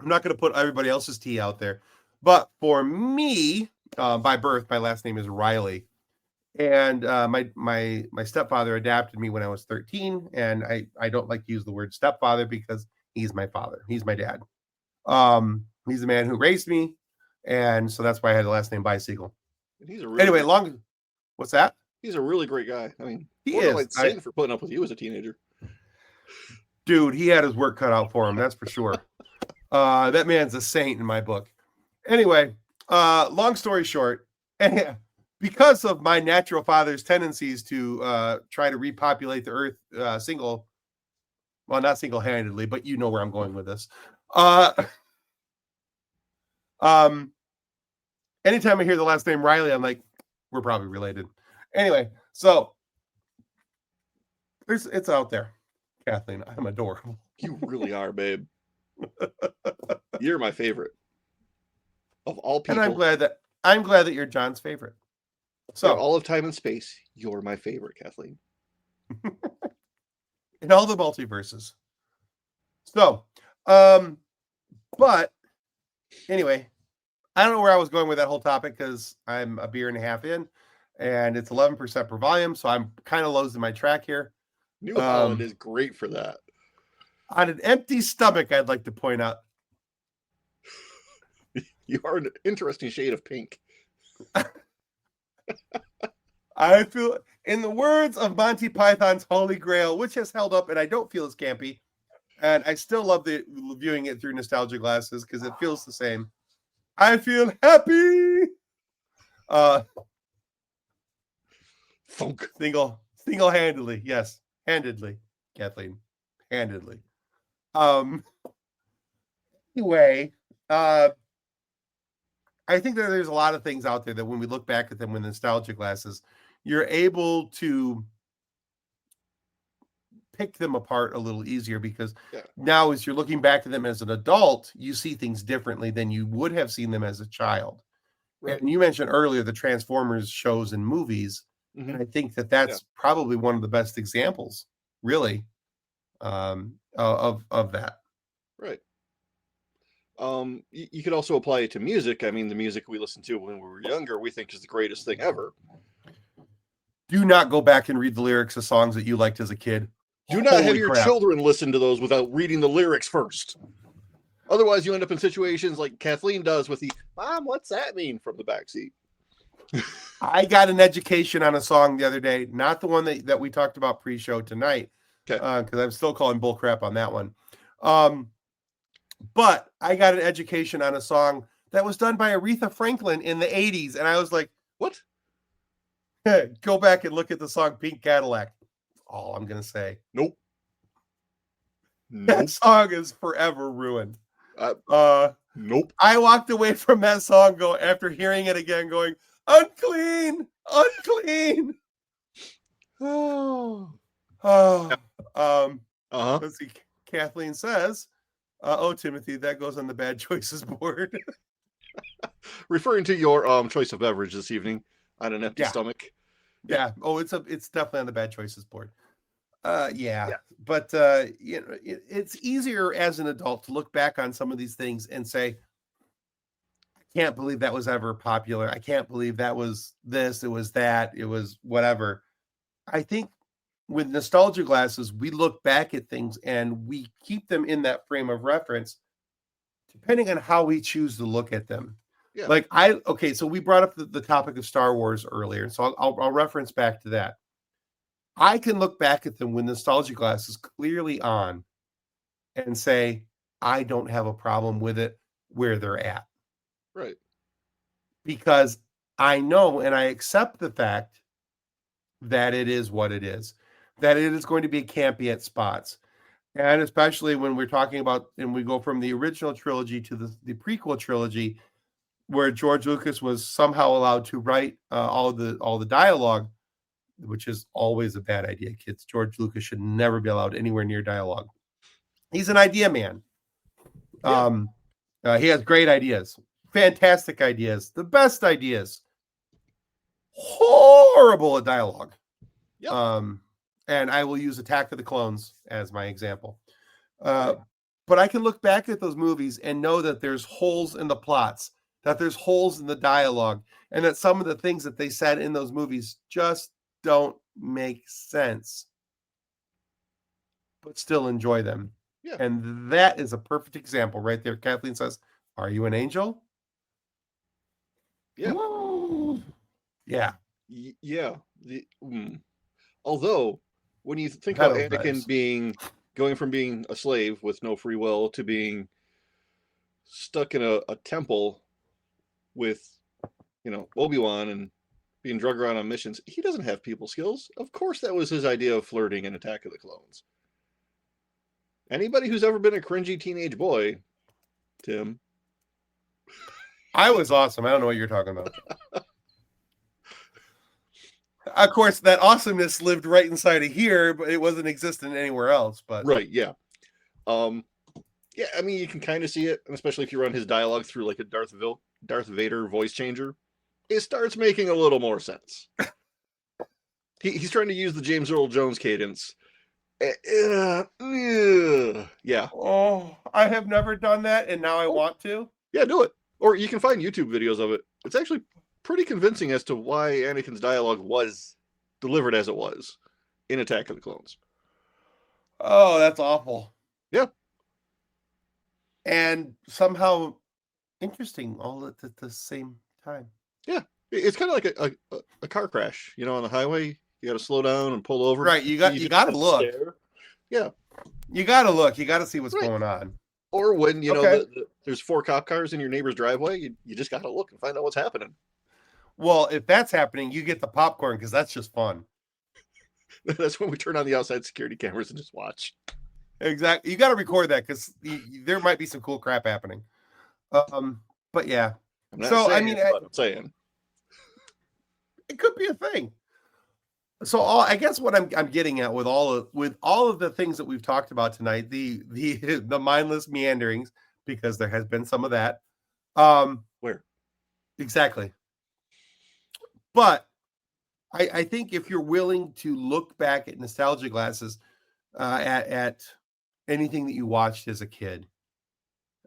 I'm not going to put everybody else's tea out there, but for me, by birth, my last name is Riley, and my stepfather adopted me when I was 13, and I don't like to use the word stepfather because he's my father. He's my dad. He's the man who raised me, and so that's why I had the last name Bicycle. And he's a really What's that? He's a really great guy. I mean, he is. Like Satan for putting up with you as a teenager. Dude, he had his work cut out for him. That's for sure. That man's a saint in my book. Anyway, long story short, because of my natural father's tendencies to try to repopulate the earth not single-handedly, but you know where I'm going with this. Anytime I hear the last name Riley, I'm like, we're probably related. Anyway, so it's out there. Kathleen, I'm adorable. You really are, babe. You're my favorite of all people. And I'm glad that you're John's favorite. So in all of time and space, you're my favorite, Kathleen. In all the multiverses. So, but anyway, I don't know where I was going with that whole topic because I'm a beer and a half in, and it's 11% per volume, so I'm kind of losing my track here. New Holland is great for that. On an empty stomach, I'd like to point out. You are an interesting shade of pink. I feel, in the words of Monty Python's Holy Grail, which has held up and I don't feel as campy, and I still love viewing it through nostalgia glasses because it feels the same. I feel happy. Funk. Single-handedly, yes. Handedly, Kathleen. Handedly. Anyway, I think that there's a lot of things out there that when we look back at them with nostalgia glasses, you're able to pick them apart a little easier because now as you're looking back at them as an adult, you see things differently than you would have seen them as a child. Right. And you mentioned earlier the Transformers shows and movies. Mm-hmm. And I think that's probably one of the best examples, really, of that. Right. You could also apply it to music. I mean, the music we listened to when we were younger, we think is the greatest thing ever. Do not go back and read the lyrics of songs that you liked as a kid. Do not have your children listen to those without reading the lyrics first. Otherwise, you end up in situations like Kathleen does with the "Mom, what's that mean?" from the backseat. I got an education on a song the other day, not the one that we talked about pre-show tonight, because I'm still calling bullcrap on that one. But I got an education on a song that was done by Aretha Franklin in the 80s, and I was like, "What?" Go back and look at the song Pink Cadillac. All I'm going to say. Nope. That song is forever ruined. Nope. I walked away from that song after hearing it again going, unclean, unclean. Let's see. Kathleen says, Timothy, that goes on the bad choices board. Referring to your choice of beverage this evening on an empty stomach. Yeah. Oh, it's definitely on the bad choices board. But it's easier as an adult to look back on some of these things and say, I can't believe that was ever popular. I can't believe that was this, it was that, it was whatever. I think with nostalgia glasses, we look back at things and we keep them in that frame of reference, depending on how we choose to look at them. Yeah. So we brought up the topic of Star Wars earlier, so I'll reference back to that. I can look back at them when nostalgia glass is clearly on and say, I don't have a problem with it where they're at. Right. Because I know and I accept the fact that it is what it is, that it is going to be campy at spots. And especially when we're talking about, and we go from the original trilogy to the prequel trilogy, where George Lucas was somehow allowed to write all the dialogue, which is always a bad idea, kids. George Lucas should never be allowed anywhere near dialogue. He's an idea man. Yeah. He has great ideas, fantastic ideas, the best ideas. Horrible at dialogue. Yep. And I will use Attack of the Clones as my example. But I can look back at those movies and know that there's holes in the plots, that there's holes in the dialogue, and that some of the things that they said in those movies just don't make sense, but still enjoy them. Yeah. And that is a perfect example right there. Kathleen says, "Are you an angel?" Yeah. Woo! Yeah. Yeah. Although, when you think about Anakin going from being a slave with no free will to being stuck in a temple with, Obi-Wan and being drugged around on missions, he doesn't have people skills. Of course, that was his idea of flirting in Attack of the Clones. Anybody who's ever been a cringy teenage boy, Tim. I was awesome. I don't know what you're talking about. Of course, that awesomeness lived right inside of here, but it wasn't existent anywhere else. But right, yeah. Yeah, I mean, you can kind of see it, and especially if you run his dialogue through like a Darth Vader voice changer, it starts making a little more sense. He's trying to use the James Earl Jones cadence. Yeah. Oh, I have never done that, and now I want to. Yeah, do it. Or you can find YouTube videos of it. It's actually pretty convincing as to why Anakin's dialogue was delivered as it was in Attack of the Clones. Oh, that's awful. Yeah. And somehow interesting all at the same time. Yeah. It's kind of like a car crash, on the highway. You got to slow down and pull over. Right. You got to look. Yeah. You got to look. You got to see what's going on. Or when, there's 4 cop cars in your neighbor's driveway, you just got to look and find out what's happening. Well, if that's happening, you get the popcorn because that's just fun. That's when we turn on the outside security cameras and just watch. Exactly. You got to record that because there might be some cool crap happening. But yeah. I'm saying it could be a thing. So I guess what I'm getting at with all of the things that we've talked about tonight, the mindless meanderings, because there has been some of that. Where? Exactly. But I think if you're willing to look back at nostalgia glasses at anything that you watched as a kid,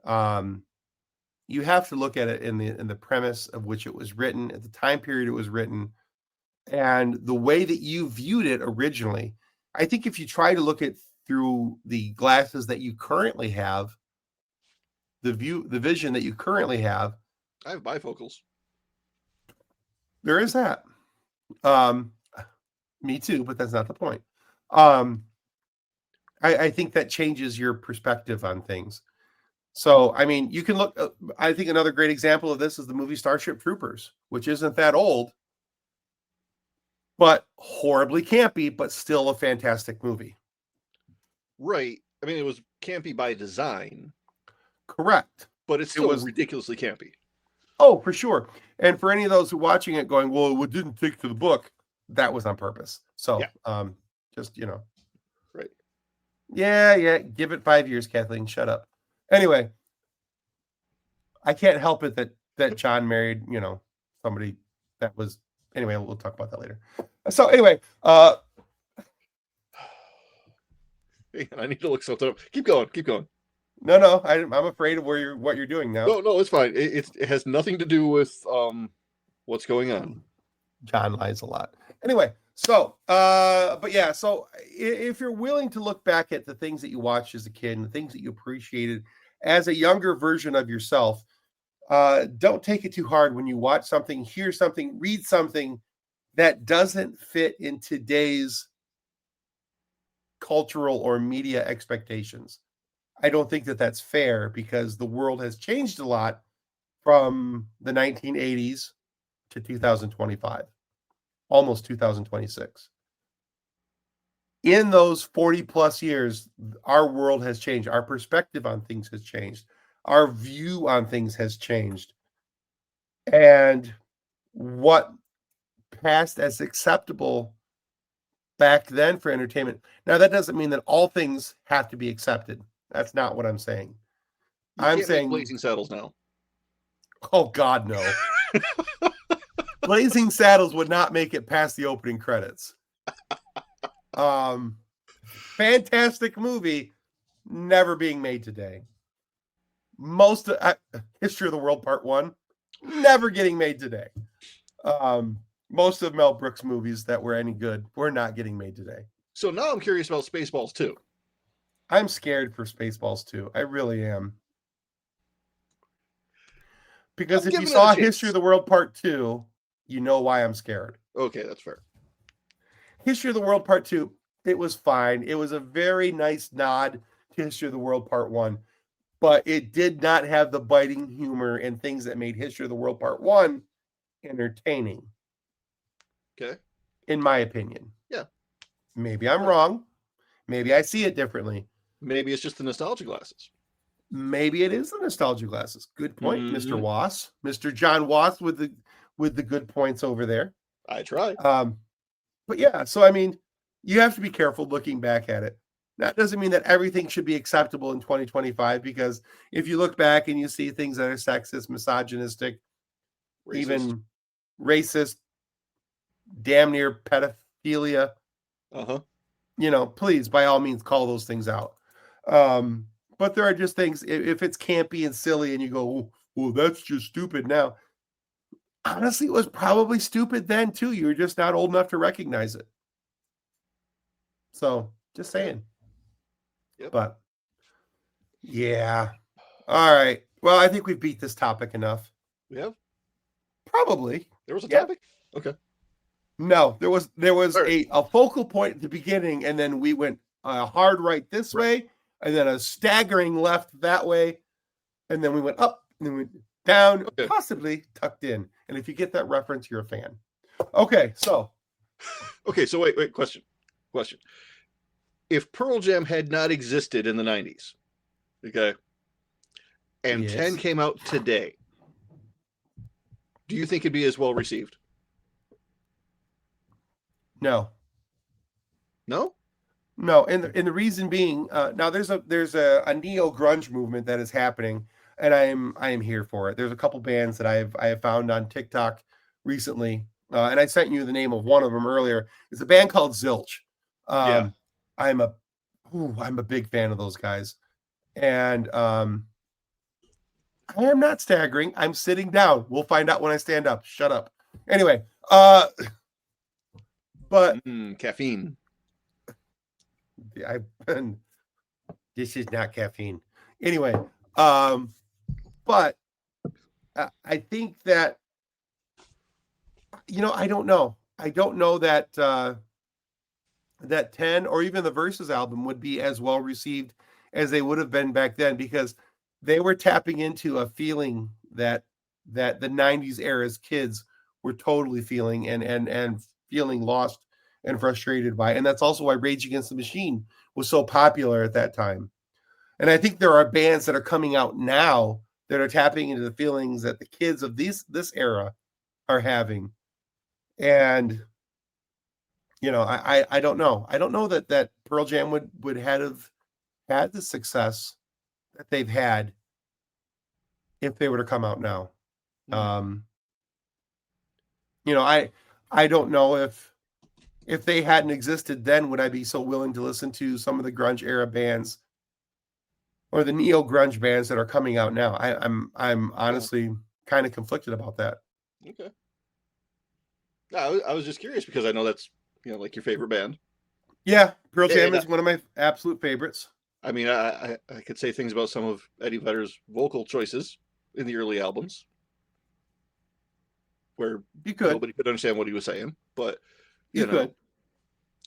you have to look at it in the premise of which it was written, at the time period it was written, and the way that you viewed it originally. I think if you try to look at through the glasses that you currently have, the vision that you currently have, I have bifocals. there is that. Me too, but that's not the point. I think that changes your perspective on things. So, I mean, you can look, I think another great example of this is the movie Starship Troopers, which isn't that old, but horribly campy, but still a fantastic movie. Right. I mean, it was campy by design. Correct. But it was ridiculously campy. Oh, for sure. And for any of those who are watching it going, well, it didn't take to the book, that was on purpose. So, just, Right. Yeah. Give it 5 years, Kathleen. Shut up. Anyway, I can't help it that John married, somebody that was, anyway, we'll talk about that later. So anyway, I need to look something up. Keep going. No, I'm afraid of what you're doing now. No, it's fine. It has nothing to do with what's going on. John lies a lot. Anyway, so but yeah, so if you're willing to look back at the things that you watched as a kid and the things that you appreciated as a younger version of yourself, don't take it too hard when you watch something, hear something, read something that doesn't fit in today's cultural or media expectations. I don't think that that's fair because the world has changed a lot from the 1980s to 2025, almost 2026. In those 40 plus years, our world has changed. Our perspective on things has changed. Our view on things has changed. And what passed as acceptable back then for entertainment. Now, that doesn't mean that all things have to be accepted. That's not what I'm saying. You can't make Blazing Saddles now. Oh, God, no. Blazing Saddles would not make it past the opening credits. Fantastic movie, never being made today. Most of History of the World Part 1, never getting made today. Most of Mel Brooks movies that were any good were not getting made today. So now I'm curious about Spaceballs 2. I'm scared for Spaceballs 2. I really am. Because if you saw History of the World Part 2, you know why I'm scared. Okay, that's fair. History of the World Part 2, it was fine. It was a very nice nod to History of the World Part 1, but it did not have the biting humor and things that made History of the World Part 1 entertaining. Okay. In my opinion. Yeah. Maybe I'm wrong. Maybe I see it differently. Maybe it's just the nostalgia glasses. Maybe it is the nostalgia glasses. Good point, Mr. Wass. Mr. John Wass with the good points over there. I try. But yeah, so I mean, you have to be careful looking back at it. That doesn't mean that everything should be acceptable in 2025, because if you look back and you see things that are sexist, misogynistic, even racist, damn near pedophilia, please, by all means, call those things out. But there are just things, if it's campy and silly and you go, well, that's just stupid now. Honestly, it was probably stupid then too. You were just not old enough to recognize it. So, just saying. Yep. But, yeah. All right. Well, I think we've beat this topic enough. We have? Probably. There was a topic? Okay. No, there was a focal point at the beginning, and then we went a hard right this way, and then a staggering left that way, and then we went up, and then we went down, possibly tucked in. And if you get that reference, you're a fan. Okay, so. Okay, so wait, question. If Pearl Jam had not existed in the 90s, okay, and 10 came out today, do you think it'd be as well received? No. No? No, and the reason being, now there's a neo grunge movement that is happening, and I am here for it. There's a couple bands that I have found on TikTok recently, and I sent you the name of one of them earlier. It's a band called Zilch. I'm a big fan of those guys, and I am not staggering. I'm sitting down. We'll find out when I stand up. Shut up. Anyway, but caffeine. This is not caffeine. Anyway, but I think that, I don't know. I don't know that that 10 or even the Versus album would be as well received as they would have been back then, because they were tapping into a feeling that the 90s era's kids were totally feeling and feeling lost and frustrated by. And that's also why Rage Against the Machine was so popular at that time. And I think there are bands that are coming out now that are tapping into the feelings that the kids of this era are having. And, I don't know. I don't know that Pearl Jam would have had the success that they've had if they were to come out now. I don't know if they hadn't existed then, would I be so willing to listen to some of the grunge era bands or the neo grunge bands that are coming out now? I'm honestly kind of conflicted about that. Okay. I was just curious because I know that's, like your favorite band. Yeah. Pearl Jam is one of my absolute favorites. I mean, I could say things about some of Eddie Vedder's vocal choices in the early albums where nobody could understand what he was saying, but you know,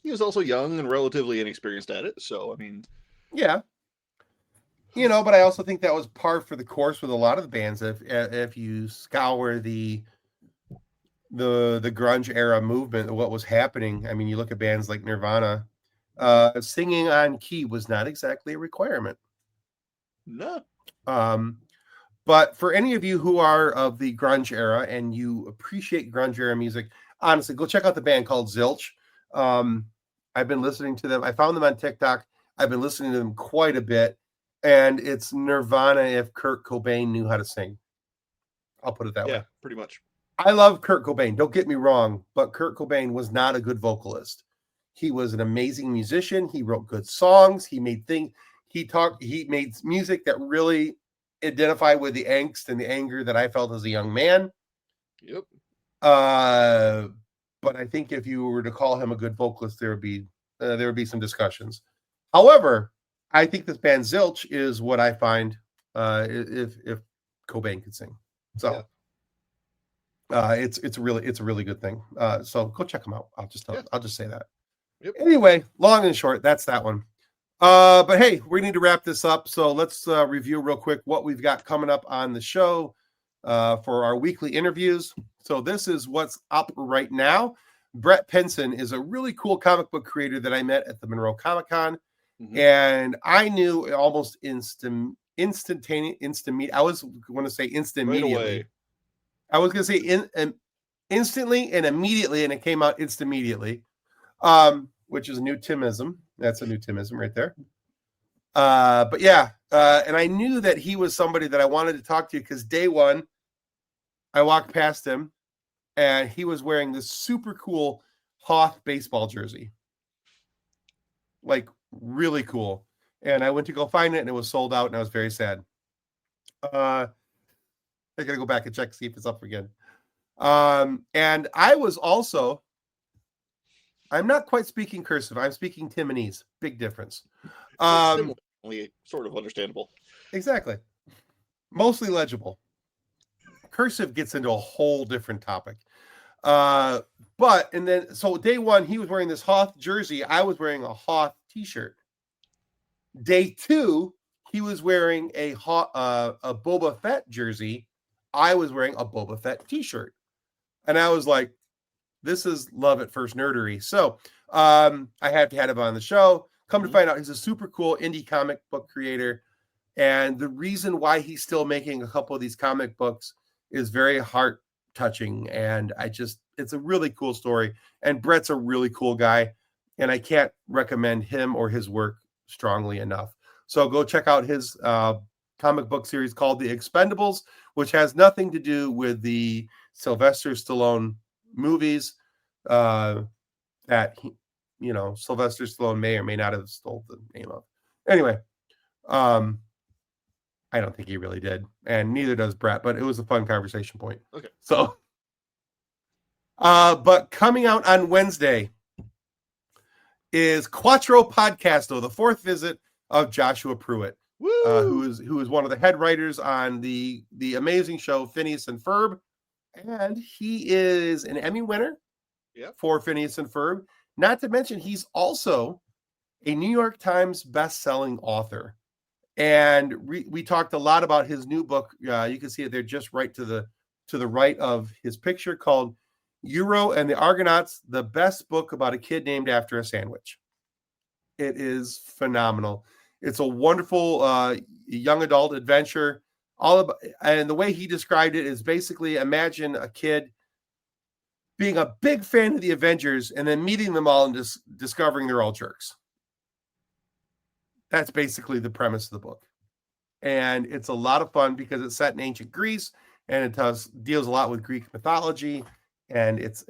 He was also young and relatively inexperienced at it. So, I mean, Yeah. But I also think that was par for the course with a lot of the bands. If you scour the grunge era movement, what was happening. I mean, you look at bands like Nirvana, singing on key was not exactly a requirement. no. But for any of you who are of the grunge era and you appreciate grunge era music, honestly, go check out the band called Zilch. I've been listening to them. I found them on TikTok. I've been listening to them quite a bit. And it's Nirvana if Kurt Cobain knew how to sing. I'll put it that way. Yeah, pretty much. I love Kurt Cobain. Don't get me wrong, but Kurt Cobain was not a good vocalist. He was an amazing musician. He wrote good songs. He made music that really identified with the angst and the anger that I felt as a young man. Yep. But I think if you were to call him a good vocalist, there would be some discussions. However, I think this band Zilch is what I find if Cobain could sing. So it's a really good thing. So go check them out. I'll just say that. Yep. Anyway, long and short, that's that one. But hey, we need to wrap this up. So let's review real quick what we've got coming up on the show for our weekly interviews. So this is what's up right now. Brett Pinson is a really cool comic book creator that I met at the Monroe Comic Con. Mm-hmm. And I knew almost instant I was going to say instant right immediately. Away. I was going to say instantly and immediately, and it came out instant immediately, which is a new Timism. That's a new Timism right there. But yeah, and I knew that he was somebody that I wanted to talk to because day one, I walked past him, and he was wearing this super cool Hoth baseball jersey. Like, really cool. And I went to go find it, and it was sold out, and I was very sad. I got to go back and check, see if it's up again. And I was also, I'm not quite speaking cursive. I'm speaking Timonese. Big difference. Sort of understandable. Exactly. Mostly legible. Cursive gets into a whole different topic. So day one, he was wearing this Hoth jersey. I was wearing a Hoth t-shirt. Day two, he was wearing a Boba Fett jersey. I was wearing a Boba Fett t-shirt. And I was like, this is love at first nerdery. So I had to have him on the show. Come to find out, he's a super cool indie comic book creator. And the reason why he's still making a couple of these comic books is very heart-touching. And it's a really cool story. And Brett's a really cool guy. And I can't recommend him or his work strongly enough. So go check out his comic book series called The Expendables, which has nothing to do with the Sylvester Stallone movies that Sylvester Stallone may or may not have stole the name of. Anyway, I don't think he really did, and neither does Brett, but it was a fun conversation point. Okay. So, but coming out on Wednesday is Quattro Podcasto, the fourth visit of Joshua Pruitt, who is one of the head writers on the amazing show Phineas and Ferb, and he is an Emmy winner for Phineas and Ferb. Not to mention, he's also a New York Times best-selling author. And we talked a lot about his new book. You can see it there, just right to the right of his picture, called Euro and the Argonauts, the best book about a kid named after a sandwich. It is phenomenal. It's a wonderful young adult adventure. And the way he described it is basically, imagine a kid being a big fan of the Avengers and then meeting them all and just discovering they're all jerks. That's basically the premise of the book. And it's a lot of fun because it's set in ancient Greece, and it deals a lot with Greek mythology, and it's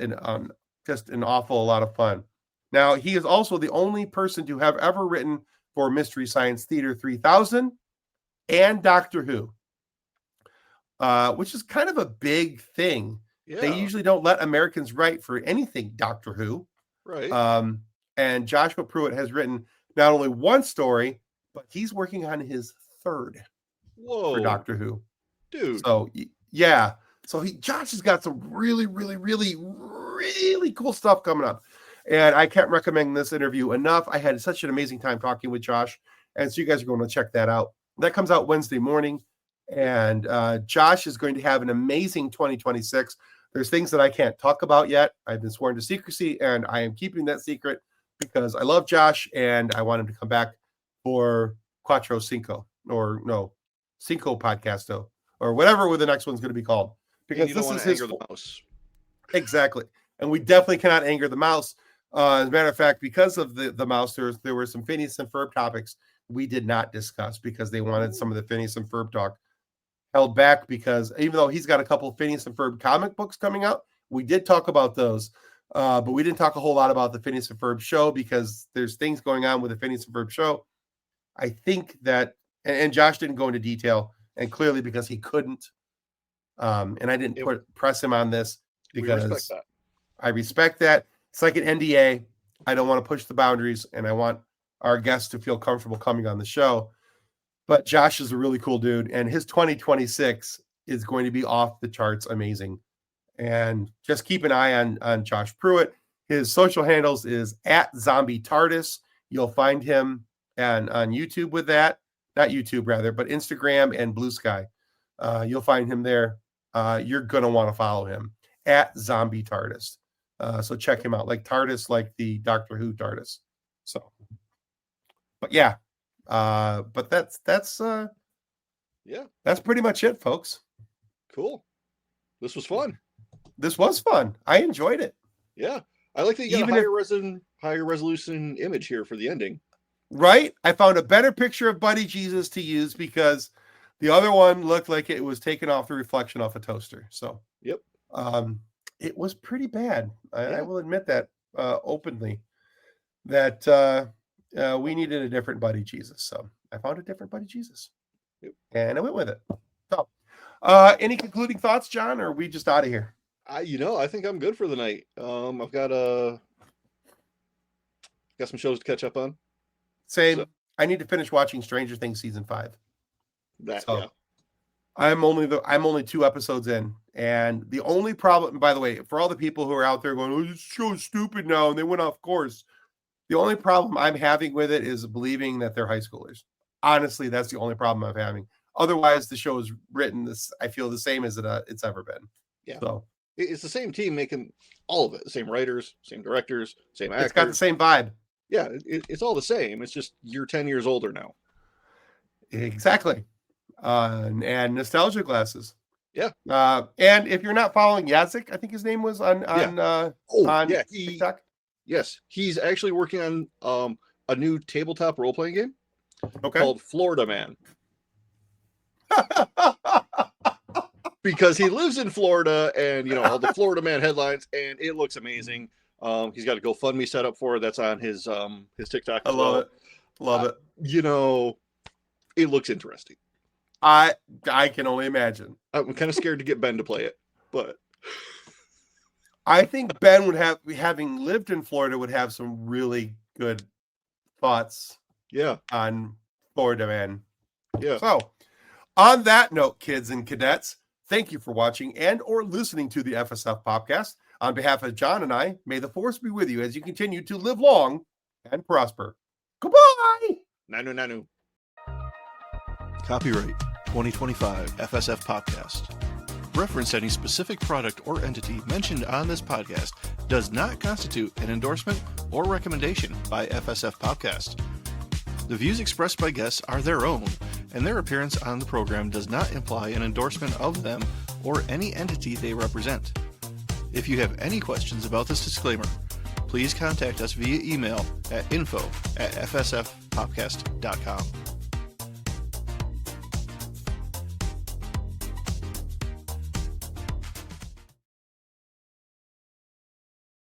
just an awful lot of fun. Now, he is also the only person to have ever written for Mystery Science Theater 3000 and Doctor Who, which is kind of a big thing. Yeah. They usually don't let Americans write for anything Doctor Who. Right. And Joshua Pruitt has written not only one story, but he's working on his third for Doctor Who. Dude. So, yeah. So Josh has got some really, really, really, really cool stuff coming up. And I can't recommend this interview enough. I had such an amazing time talking with Josh. And so you guys are going to check that out. That comes out Wednesday morning. And Josh is going to have an amazing 2026. There's things that I can't talk about yet. I've been sworn to secrecy, and I am keeping that secret because I love Josh and I want him to come back for Cuatro Cinco, or no, Cinco Podcasto, or whatever the next one's going to be called. Because this is his the mouse. Exactly. And we definitely cannot anger the mouse. As a matter of fact, because of the mouse, there were some Phineas and Ferb topics we did not discuss because they wanted some of the Phineas and Ferb talk held back, because even though he's got a couple of Phineas and Ferb comic books coming out, we did talk about those. But we didn't talk a whole lot about the Phineas and Ferb show because there's things going on with the Phineas and Ferb show. I think that, and Josh didn't go into detail, and clearly because he couldn't. And I didn't press him on this because I respect that. It's like an NDA. I don't want to push the boundaries, and I want our guests to feel comfortable coming on the show. But Josh is a really cool dude, and his 2026 is going to be off the charts amazing. And just keep an eye on Josh Pruitt. His social handles is @ZombieTardis. You'll find him on YouTube with that. Not YouTube, rather, but Instagram and Blue Sky. You'll find him there. You're going to want to follow him @ZombieTardis. So check him out. Like TARDIS, like the Doctor Who TARDIS. So, but yeah. But that's pretty much it, folks. Cool. This was fun. I enjoyed it. Yeah. I like that you got a higher resolution image here for the ending. Right? I found a better picture of Buddy Jesus to use because the other one looked like it was taken off the reflection off a toaster. So, yep. It was pretty bad. I will admit that openly, that we needed a different Buddy Jesus. So I found a different Buddy Jesus. Yep. And I went with it. So, any concluding thoughts, John, or are we just out of here? I think I'm good for the night. I've got some shows to catch up on. Same. So, I need to finish watching Stranger Things season 5. Yeah. I'm only 2 episodes in, and the only problem, by the way, for all the people who are out there going, "Oh, this show's stupid now," and they went off course. The only problem I'm having with it is believing that they're high schoolers. Honestly, that's the only problem I'm having. Otherwise, the show is written I feel the same as it's ever been. Yeah. So it's the same team making all of it. The same writers, same directors, same actors. It's got the same vibe. Yeah, it's all the same. It's just you're 10 years older now. Exactly. And nostalgia glasses. Yeah. And if you're not following Yazik, I think his name was on TikTok. Yes, he's actually working on a new tabletop role-playing game called Florida Man. Because he lives in Florida, and all the Florida Man headlines, and it looks amazing. He's got a GoFundMe set up for it. That's on his TikTok. I love it. It looks interesting. I can only imagine. I'm kind of scared to get Ben to play it, but I think Ben would having lived in Florida, would have some really good thoughts. Yeah. On Florida Man. Yeah. So, on that note, kids and cadets, thank you for watching and or listening to the FSF PopCast. On behalf of John and I, may the force be with you as you continue to live long and prosper. Goodbye. Nanu. Copyright 2025 FSF PopCast. Reference any specific product or entity mentioned on this podcast does not constitute an endorsement or recommendation by FSF PopCast. The views expressed by guests are their own, and their appearance on the program does not imply an endorsement of them or any entity they represent. If you have any questions about this disclaimer, please contact us via email at info@fsfpopcast.com.